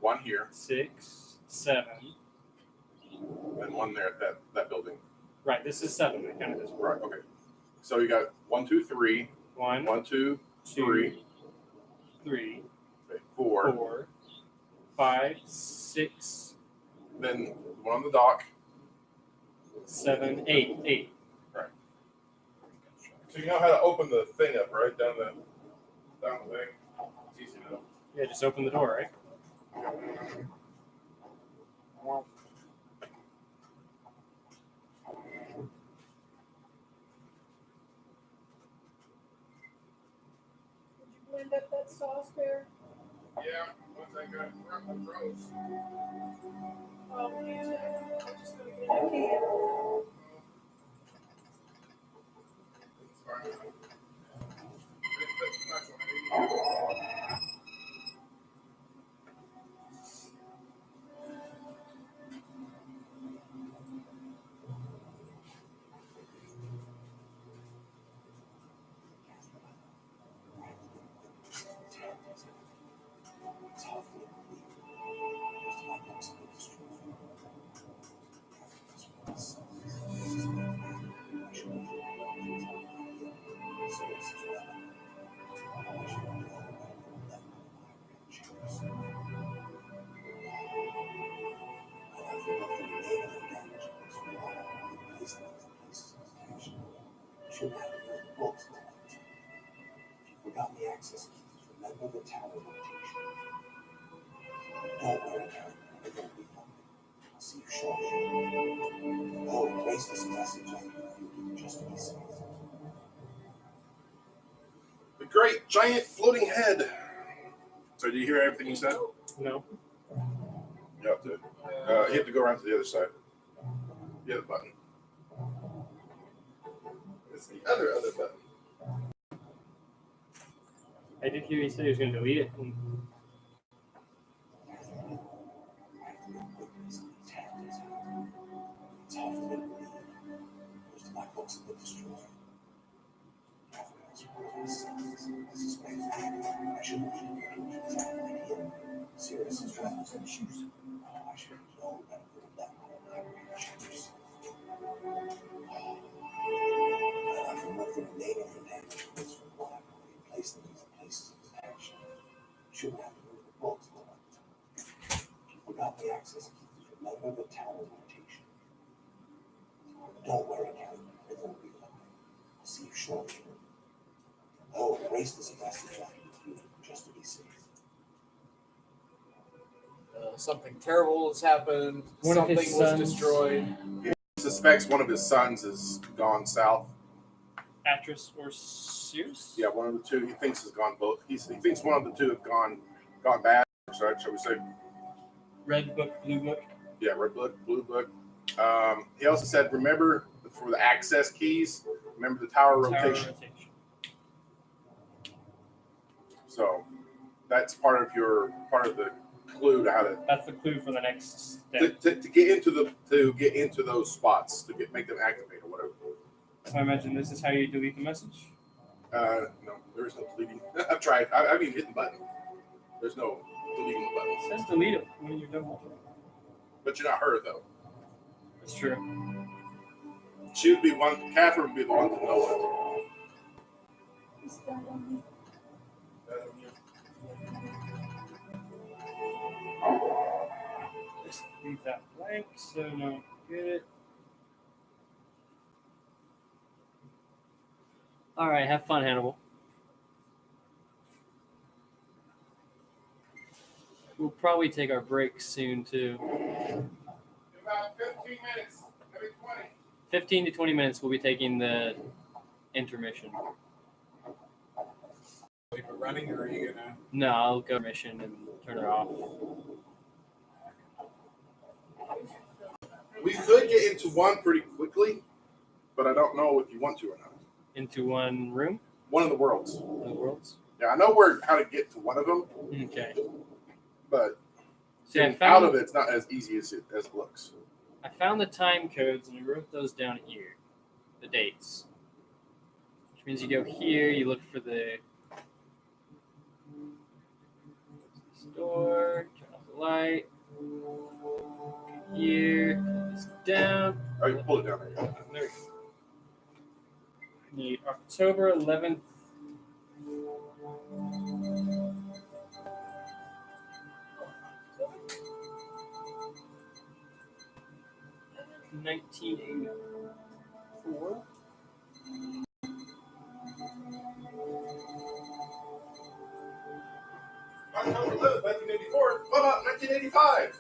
One here. 6, 7. And one there at that building. Right. This is 7. I counted this one. Right. Okay. So you got 1, 2, 3. 1, 1, 2, 2, 3. 3, Okay, 4. 4, 5, 6, Then one on the dock. 7, 8. 8. So you know how to open the thing up, right? Down the thing. It's easy to know. Yeah, just open the door, right? Did you blend up that sauce there? Yeah. Once I got it froze. Oh, man. I'm just gonna get in a can. It's fine. That's what I need. Without the access keys, remember the tower rotation. Don't worry, Karen. It won't be fun. I'll see you shortly. Oh, erase this message. Just be safe. The great giant floating head. So did you hear everything you said? No. You have to. You have to go around to the other side. The other button. It's the other button. I did hear he said he was going to delete it. It's hard for me to believe. Most of my books have been destroyed. I suspect I should have traveling here. Serious as travels and shoes. I should have known that I could have left my library shoes. I've removed the remaining intangibles from the library and placed them into places of protection. Shouldn't have to move the books, but you forgot the access keys. Remember the tower rotation. Don't worry, Karen. It won't be long. I'll see you shortly. They'll erase this message on you just to be safe. Something terrible has happened. One of Something his was sons- destroyed. He suspects one of his sons has gone south. Atris or Sirius? Yeah, one of the two. He thinks has gone both. He thinks one of the two have gone bad. So shall we say? Red book, blue book. Yeah, red book, blue book. He also said, remember for the access keys. Remember the tower rotation. So that's part of the clue to how to That's the clue for the next step. to get into those spots make them activate or whatever. So I imagine this is how you delete the message. No, there is no deleting. I've tried. I've even hit the button. There's no deleting the button. It says delete it when you're done with it. But you're not her though. That's true. She would be one. Catherine would be the one to know Is that on Just leave that blank so no get it. Alright, have fun, Hannibal. We'll probably take our break soon too. About 15 minutes, maybe 20. 15 to 20 minutes we'll be taking the intermission. Leave it running, or are you gonna? No, I'll go mission and turn it off. We could get into one pretty quickly, but I don't know if you want to or not. Into one room? One of the worlds. The worlds? Yeah, I know how to get to one of them, Okay. but See, I getting out of found, it's not as easy as it looks. I found the time codes and I wrote those down here. The dates. Which means you go here, you look for the door, turn off the light. Here, turn this down. Oh, you pull it down there. There we go. Need October 11th. $1984. October 11th, 1984. What about 1985?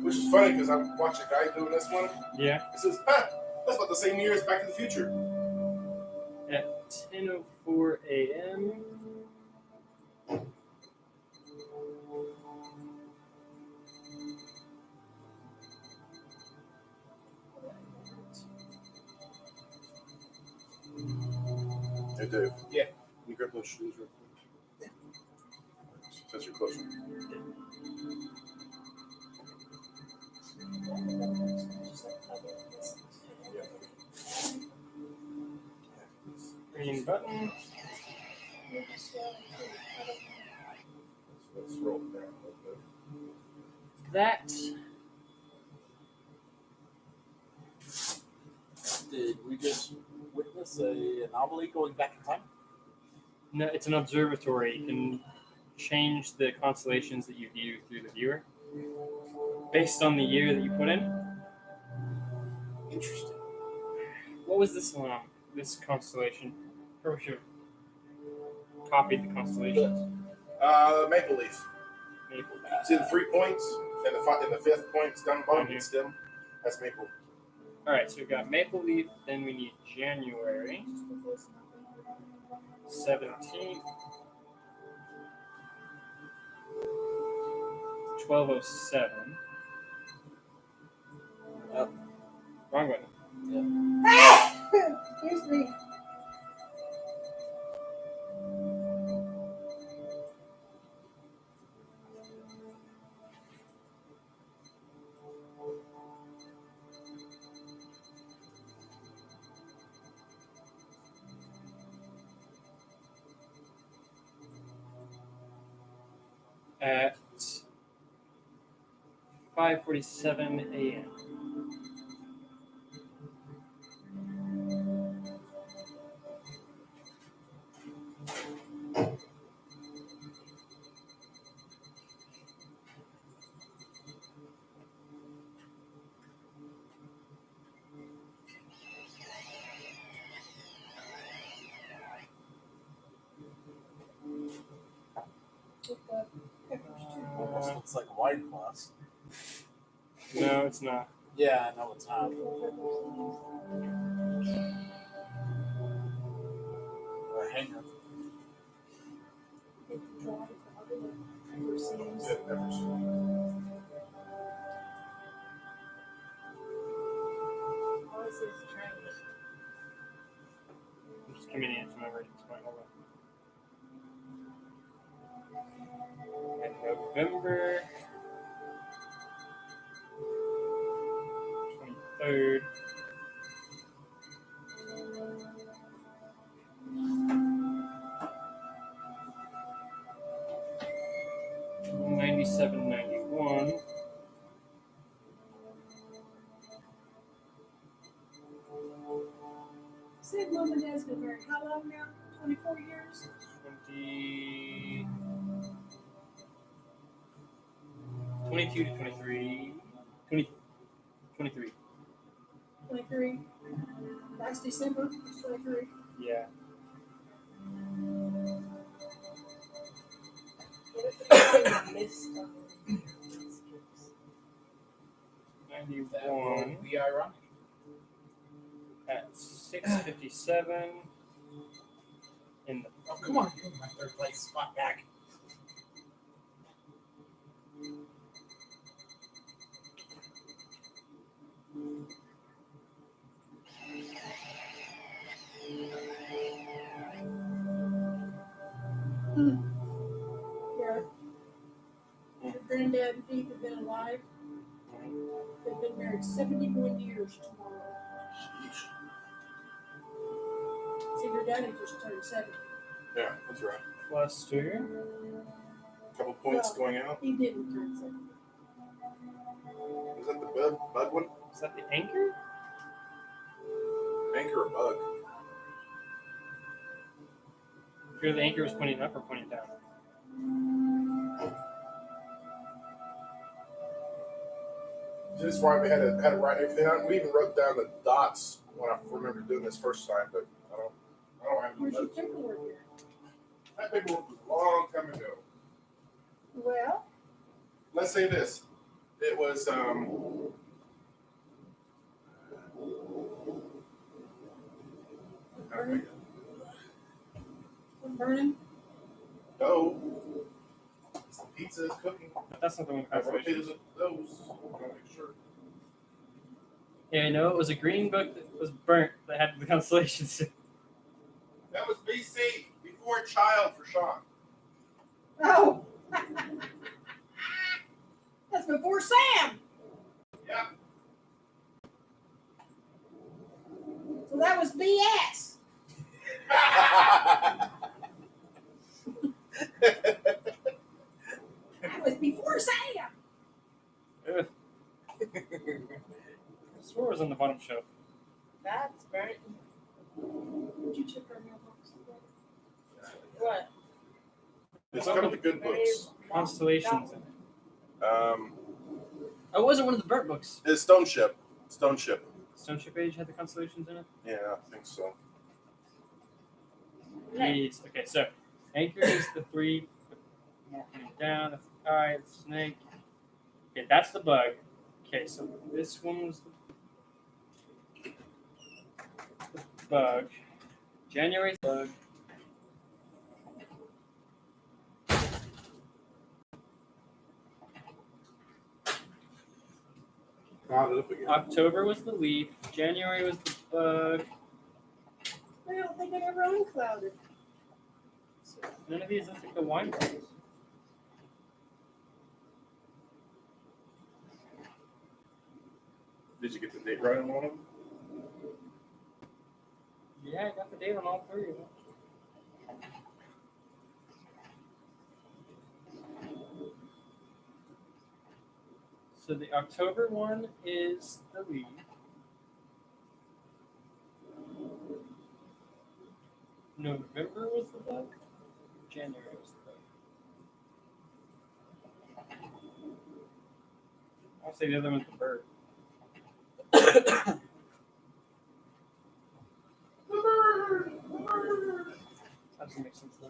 Which is funny because I watched a guy doing this one. Yeah. It says, that's about the same year as Back to the Future. At 10:04 a.m. Hey, Dave. Yeah. Can you grab those shoes real quick? Since you're closer. Green button. Let's roll it down a little bit. That. Did we just witness a anomaly going back in time? No, it's an observatory. You can change the constellations that you view through the viewer based on the year that you put in. Interesting. What was this one? This constellation? Probably should have copied the constellations. Maple Leaf. Maple. See the 3 points and the fifth point's down the bottom. Mhm. It's them. That's Maple. All right, so we've got Maple Leaf. Then we need January 17th, 12:07. Yep. Wrong button. Here's me. At 5:47 a.m. It's like a wine glass. No, it's not. Yeah, no, it's not. Or a hanger. It never All I see is a train. I'm just committing it to my writing point. Hold on. And November 23rd. '97, '91. Said Mom and Dad's been married how long now? 24 years? 22 to 23. 23. 23. Last December, 23. Yeah. What if the Myst? 91 Be ironic. at 6:57 in the Oh, come on, give me my third place spot back. Where your granddad and Pete have been alive. They've been married 71 years tomorrow. So your daddy just turned 70. Yeah, that's right. cluster. Couple points Well, going out. He didn't turn 70. Is that the bug one? Is that the anchor? Anchor or bug? Here the anchor was pointing up or pointing down? This is why we had to write everything out. We even wrote down the dots when I remember doing this first time, but I don't have Where's any your notes. paperwork here? That paperwork was a long time ago. Well, Let's say this. It was Vernon, dough. The pizza is cooking. But that's not the one with I wrote constellations. those. I want to make sure. Yeah, I know it was a green book that was burnt that had the constellations. That was BC, before child for Sean. oh, that's before Sam. Yeah. So that was BS. That was before Sam. Ugh. I swore it was on the bottom shelf. That's burnt. Did you check our mailbox today? What? It's kind of the good books. Constellations in it. Um, Oh, it wasn't one of the burnt books. it's Stone Ship. Stone Ship. Stone Ship Age had the constellations in it? Yeah, I think so. Needs. Okay, so anchor is the three. Walking down. That's the eye. The snake. Okay, that's the bug. Okay, so this one was the bug. January's bug. Caught it up again. October was the leaf. January was the bug. I don't think I ever unclouded. None of these look like the wine bottles. Did you get the date right on one of them? Yeah, I got the date on all three of them. So the October one is the lead. November was the bug. January was the bug. I'll say the other one's the bird. That doesn't make sense though.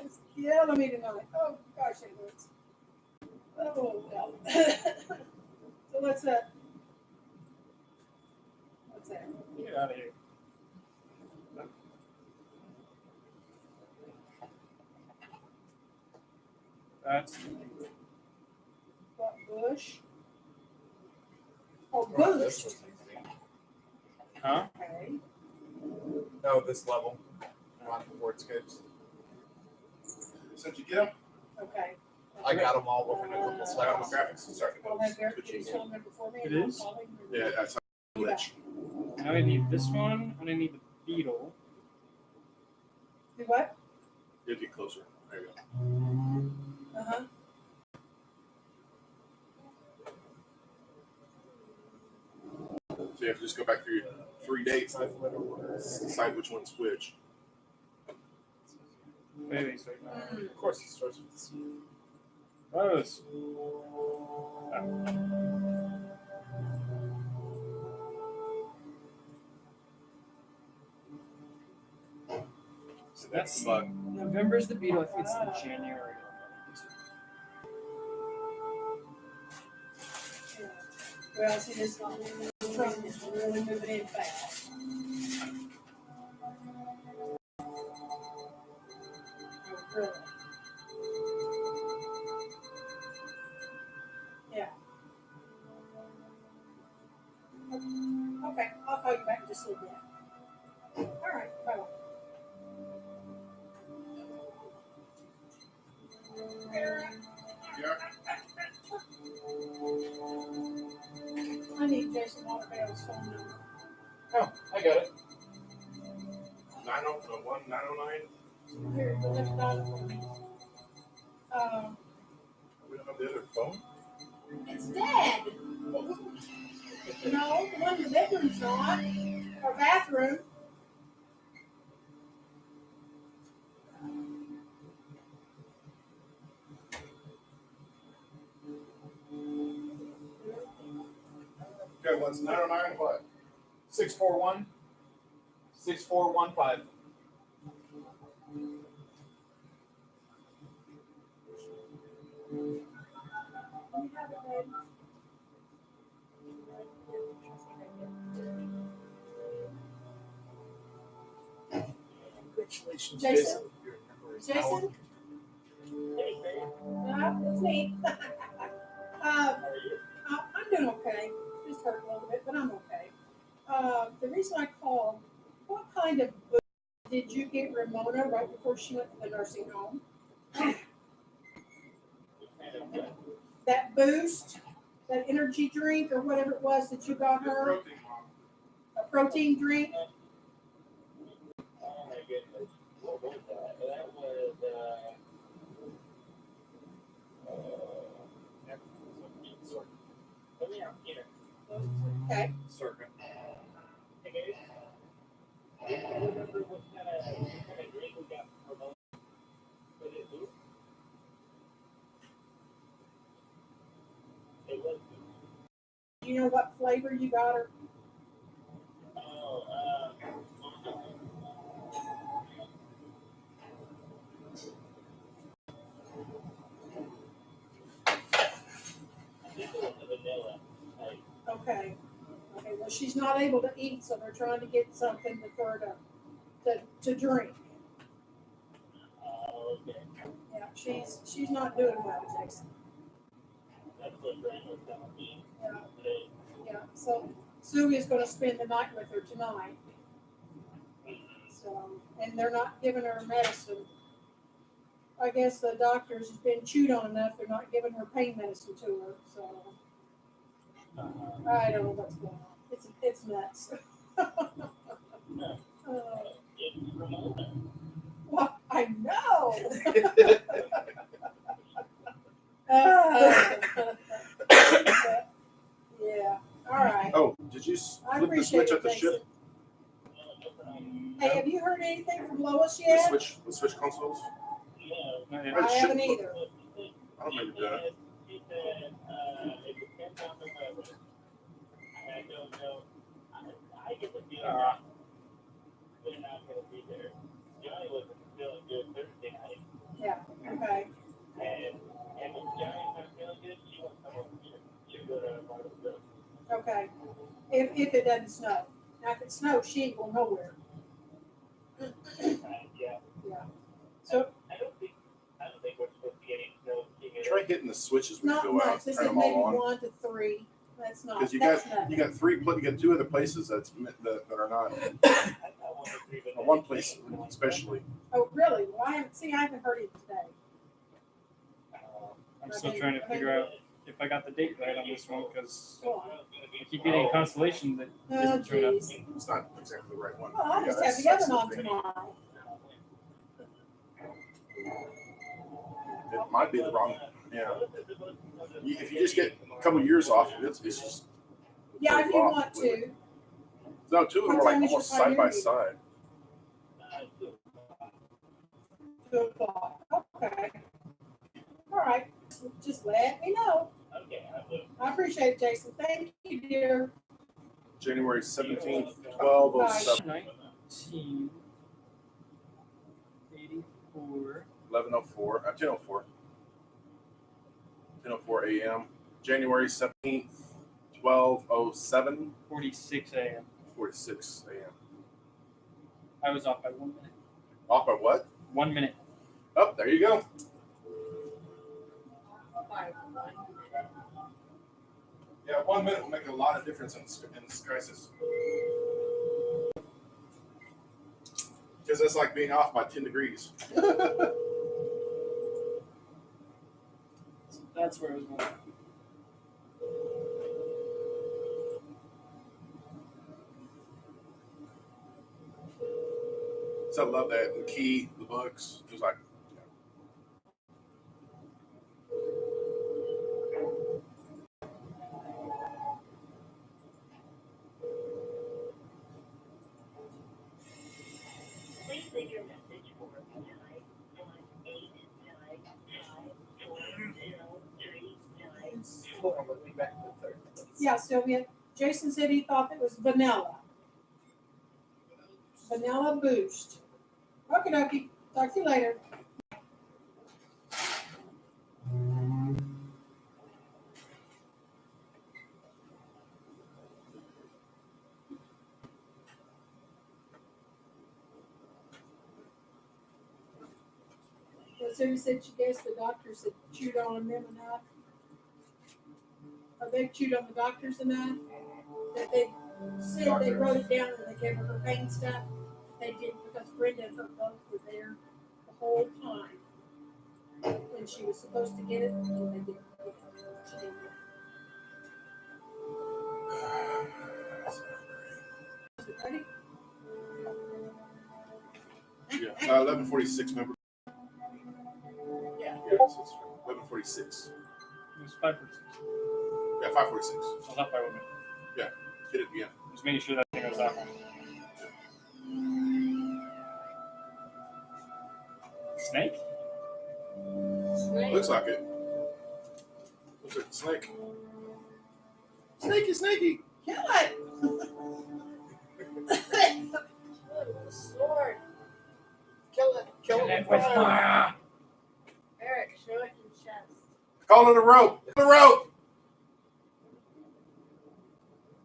It's yelling at me tonight. Oh gosh, it hurts. Oh well. So what's that? What's that? Get out of here. That's What bush? Oh, Oh, this boost. was easy. huh? Okay. No, this level. On Wordscapes. Since you get them, Okay. I got them all over the Google I got my Slides. graphics and starting to I'll have Eric switching do in. some before me. It and I'll is? call him. Yeah, that's how glitch. Now I need this one, and I need the beetle. Do what? You get closer. There you go. Uh-huh. So you have to just go back through your 3 dates and decide which one's which. Wait, sorry. Of course, it starts with C. Rose. So that's But November's the beetle. I think it's the January. Yeah. Well, see, this truck is really moving in fast. Oh, really? Yeah. Okay, I'll call you back in just a little bit. All right, bye. yeah, I need Jason Waterbell's phone number. Oh, I got it. 909. Here, lift it on for me. We don't have the other phone. It's dead. No, the one in the bedroom's not. Or bathroom. Okay, what's 909? What? 641 6415. Congratulations, Jason? Jason. Your number is Jason? It's me. I'm doing okay. Just hurt a little bit, but I'm okay. The reason I called, what kind of boost did you get Ramona right before she went to the nursing home? That boost, that energy drink or whatever it was that you got her, Protein, Mom. a protein drink? Oh my goodness. What was that? That was, come here. Okay. Circa. Hey guys. Do you remember what kind of drink we got for both? What did it do? It was. Do you know what flavor you got her? Oh, I think it was the vanilla. Like, Okay. Okay, well, she's not able to eat, so they're trying to get something for her to drink. okay. Yeah, she's not doing well, Jason. That's what Brand was telling me Yeah, today. yeah. So Sue is going to spend the night with her tonight. So, and they're not giving her medicine. I guess the doctors have been chewed on enough. They're not giving her pain medicine to her. So I don't know what's going on. It's nuts. It's Ramona. Well, I know. Yeah. All right. Oh, did you I flip the appreciate switch it, at the Jason. ship? Hey, have you heard anything from Lois The yet? switch consoles? Not yet. Right, I ship- haven't either. I don't remember that. She said, it depends on the weather. I don't know. I get the feeling that they're not going to be there. Johnny wasn't feeling good Thursday night. Yeah. if it doesn't snow. Now, if it snows, she ain't going nowhere. Yeah. So, I don't think we're supposed to be getting snow. Try hitting the switches when you not go much. out. They Turn said them maybe all on. 1 to 3. That's not. Because you That's got nothing. you got you got 2 other places that are not. Or one place especially. Oh, really? Well, I haven't heard it today. I'm still trying to figure out if I got the date right on this one because Go on. I keep getting a constellation that Oh, isn't turned up. jeez. It's not exactly the right one. Well, I'll Yeah, just that have the sucks other one thing. tomorrow. It might be the wrong. Yeah. If you just get a couple years off, it's just. Yeah, if you off. want to. No, 2 of them What are like time is your almost side by pioneer side. 2 o'clock. Okay. All right. Just let me know. I appreciate it, Jason. Thank you, dear. January 17th, 12:07. 1984. 11:04, 10:04. 10:04 a.m. January 17th, 12:07. 46 a.m. 46 a.m. I was off by 1 minute. Off by what? 1 minute. Oh, there you go. Yeah, 1 minute will make a lot of difference in this crisis. Because it's like being off by 10 degrees. That's where I was going. So I love that. The key, the books. It was like, Please leave your message for 918-954-0399. Hold on, let me back to the third. Yeah, Sylvia. Jason said he thought it was vanilla. Vanilla Boost. Okie dokie. Talk to you later. So you said she guessed the doctors had chewed on them enough? Or they chewed on the doctors enough? That they said they wrote it down when they gave her her pain stuff? They didn't because Brenda and her both were there the whole time. When she was supposed to get it, and they didn't. She didn't get it. Ready? yeah, 11:46. Remember? Yeah. Yeah, it's 11:46. It was 5:46. Yeah, 5:46. I was off by 1 minute. Hit it again. Just making sure that thing was off. Snake? Looks like it. Looks like a snake. Snaky, snaky. Kill it! Sword. Kill it. Kill it. with fire! Eric, show it in chest. Call it a rope. The rope.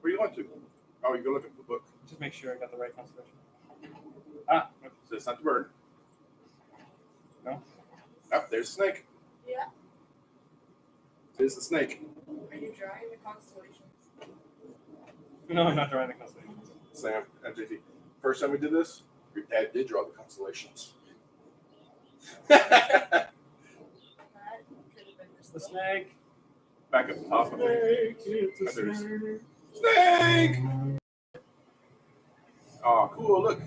Where you going to? Oh, you go look at the book. Just make sure I got the right constellation. Ah, okay. So it's not the bird. No. Oh, there's the snake. Yeah. There's the snake. Are you drawing the constellations? No, I'm not drawing the constellation. Sam and JT. First time we did this, your dad did draw the constellations. That could have been It's the snake. Back at the top of it. It's a Snake. snake. Snake! Oh, cool. Look.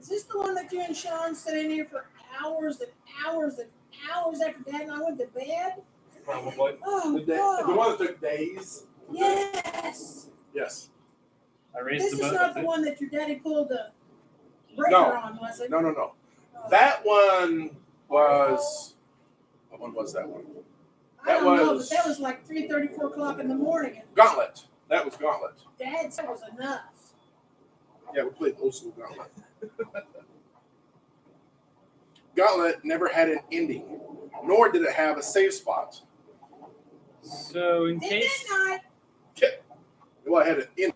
Is this the one that you and Sean sat in here for hours and hours and hours after Dad and I went to bed? Probably. Oh, The God. one that took days. Yes. Yes. I raised This the is boat. not the one that your daddy pulled the breaker No. on, was it? No. That one was. What one was that one? I don't know, was- but that was like 3:30, 4 o'clock in the morning. And Gauntlet. That was Gauntlet. Dad said it was enough. Yeah, we played old school Gauntlet. Gauntlet never had an ending, nor did it have a save spot. So in Did case not? Well, I had it in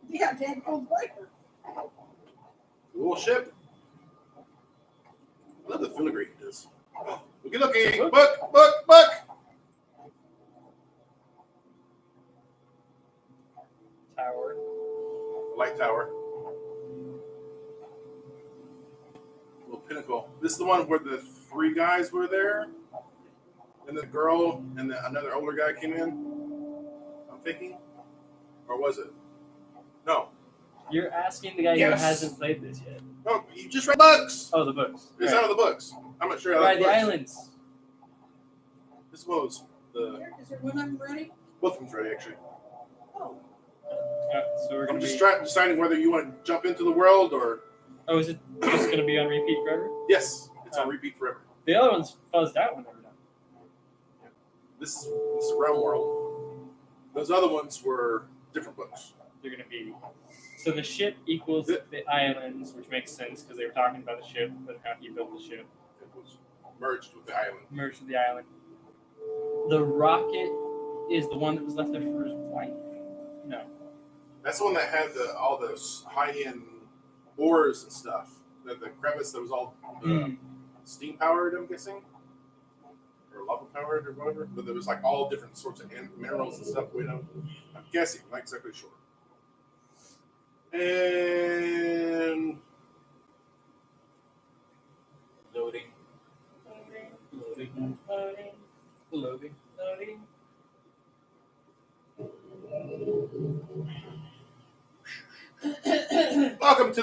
Yeah, Dad called breaker. a little ship. I love the filigree it does. Looky, looky. Book. Tower. Light tower. Little pinnacle. This is the one where the 3 guys were there, and the girl and another older guy came in. I'm thinking, or was it? No, You're asking the guy who Yes. hasn't played this yet. no. You just read books. Oh, the books. It's Right. out of the books. I'm not sure. Out Right, of the books. islands. This was the Is there one of them ready? both of them's ready actually. Oh, So we're I'm gonna just be. deciding whether you want to jump into the world or Oh, is it just gonna be on repeat forever? yes, it's on Oh. repeat forever. The other one's fuzzed out when they were done. This is Realm World. Those other ones were different books. They're gonna be. So the ship equals the islands, which makes sense because they were talking about the ship, but how he built the ship. It was merged with the island. Merged with the island. The rocket is the one that was left there for his wife. No. That's the one that had all those high-end ores and stuff. The crevice that was all steam powered, I'm guessing, or lava powered, or whatever. But there was like all different sorts of minerals and stuff. I'm guessing, not exactly sure. And Loading. welcome to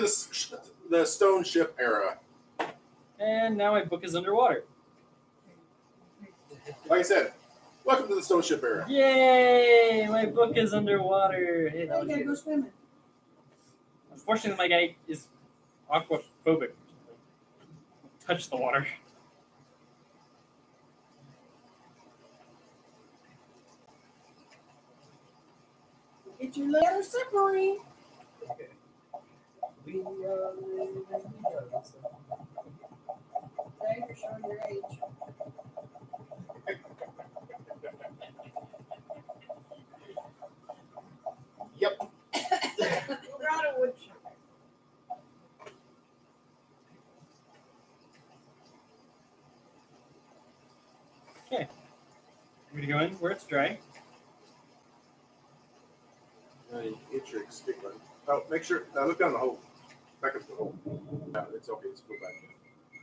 the stone ship era. And now my book is underwater. Like I said, welcome to the stone ship era. Yay! My book is underwater. Hey, that I was gotta good. go swimming. Unfortunately, my guy is aquaphobic. Touch the water. Get your little submarine. Dave, you're showing your age. Yep. Who brought a woodchuck? We're gonna go in where it's dry. Hit your escape button. Oh, make sure. Look down the hole. Back up the hole. No, it's okay. It's full back. You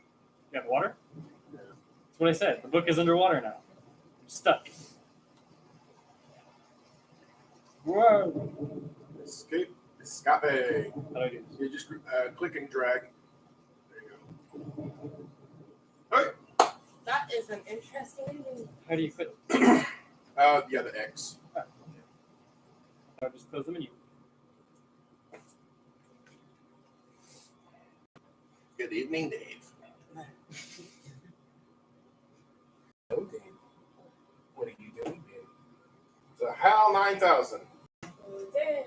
got water? Yeah. That's what I said. The book is underwater now. I'm stuck. Whoa! Escape. Escape. How do I do this? You just click and drag. There you go. All right. That is an interesting thing. How do you quit? Yeah, the X. I'll just close the menu. Good evening, Dave. Oh, Dave. What are you doing, Dave? The HAL 9000. Dang.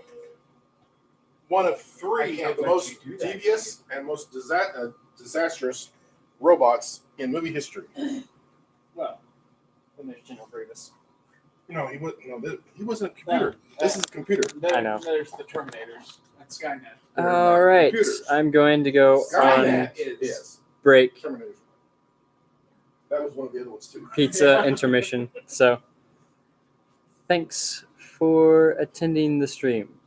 One of I 3 can't of the let most you do that. devious and most disastrous robots in movie history. Well, then there's General Grievous. No, he wasn't. No, he wasn't a computer. This is a computer. Then I know. There's the Terminators. That's Skynet. All right, Computers. I'm going to go on Skynet is Yes. break. Terminator. That was one of the other ones too. Pizza intermission. So, thanks for attending the stream.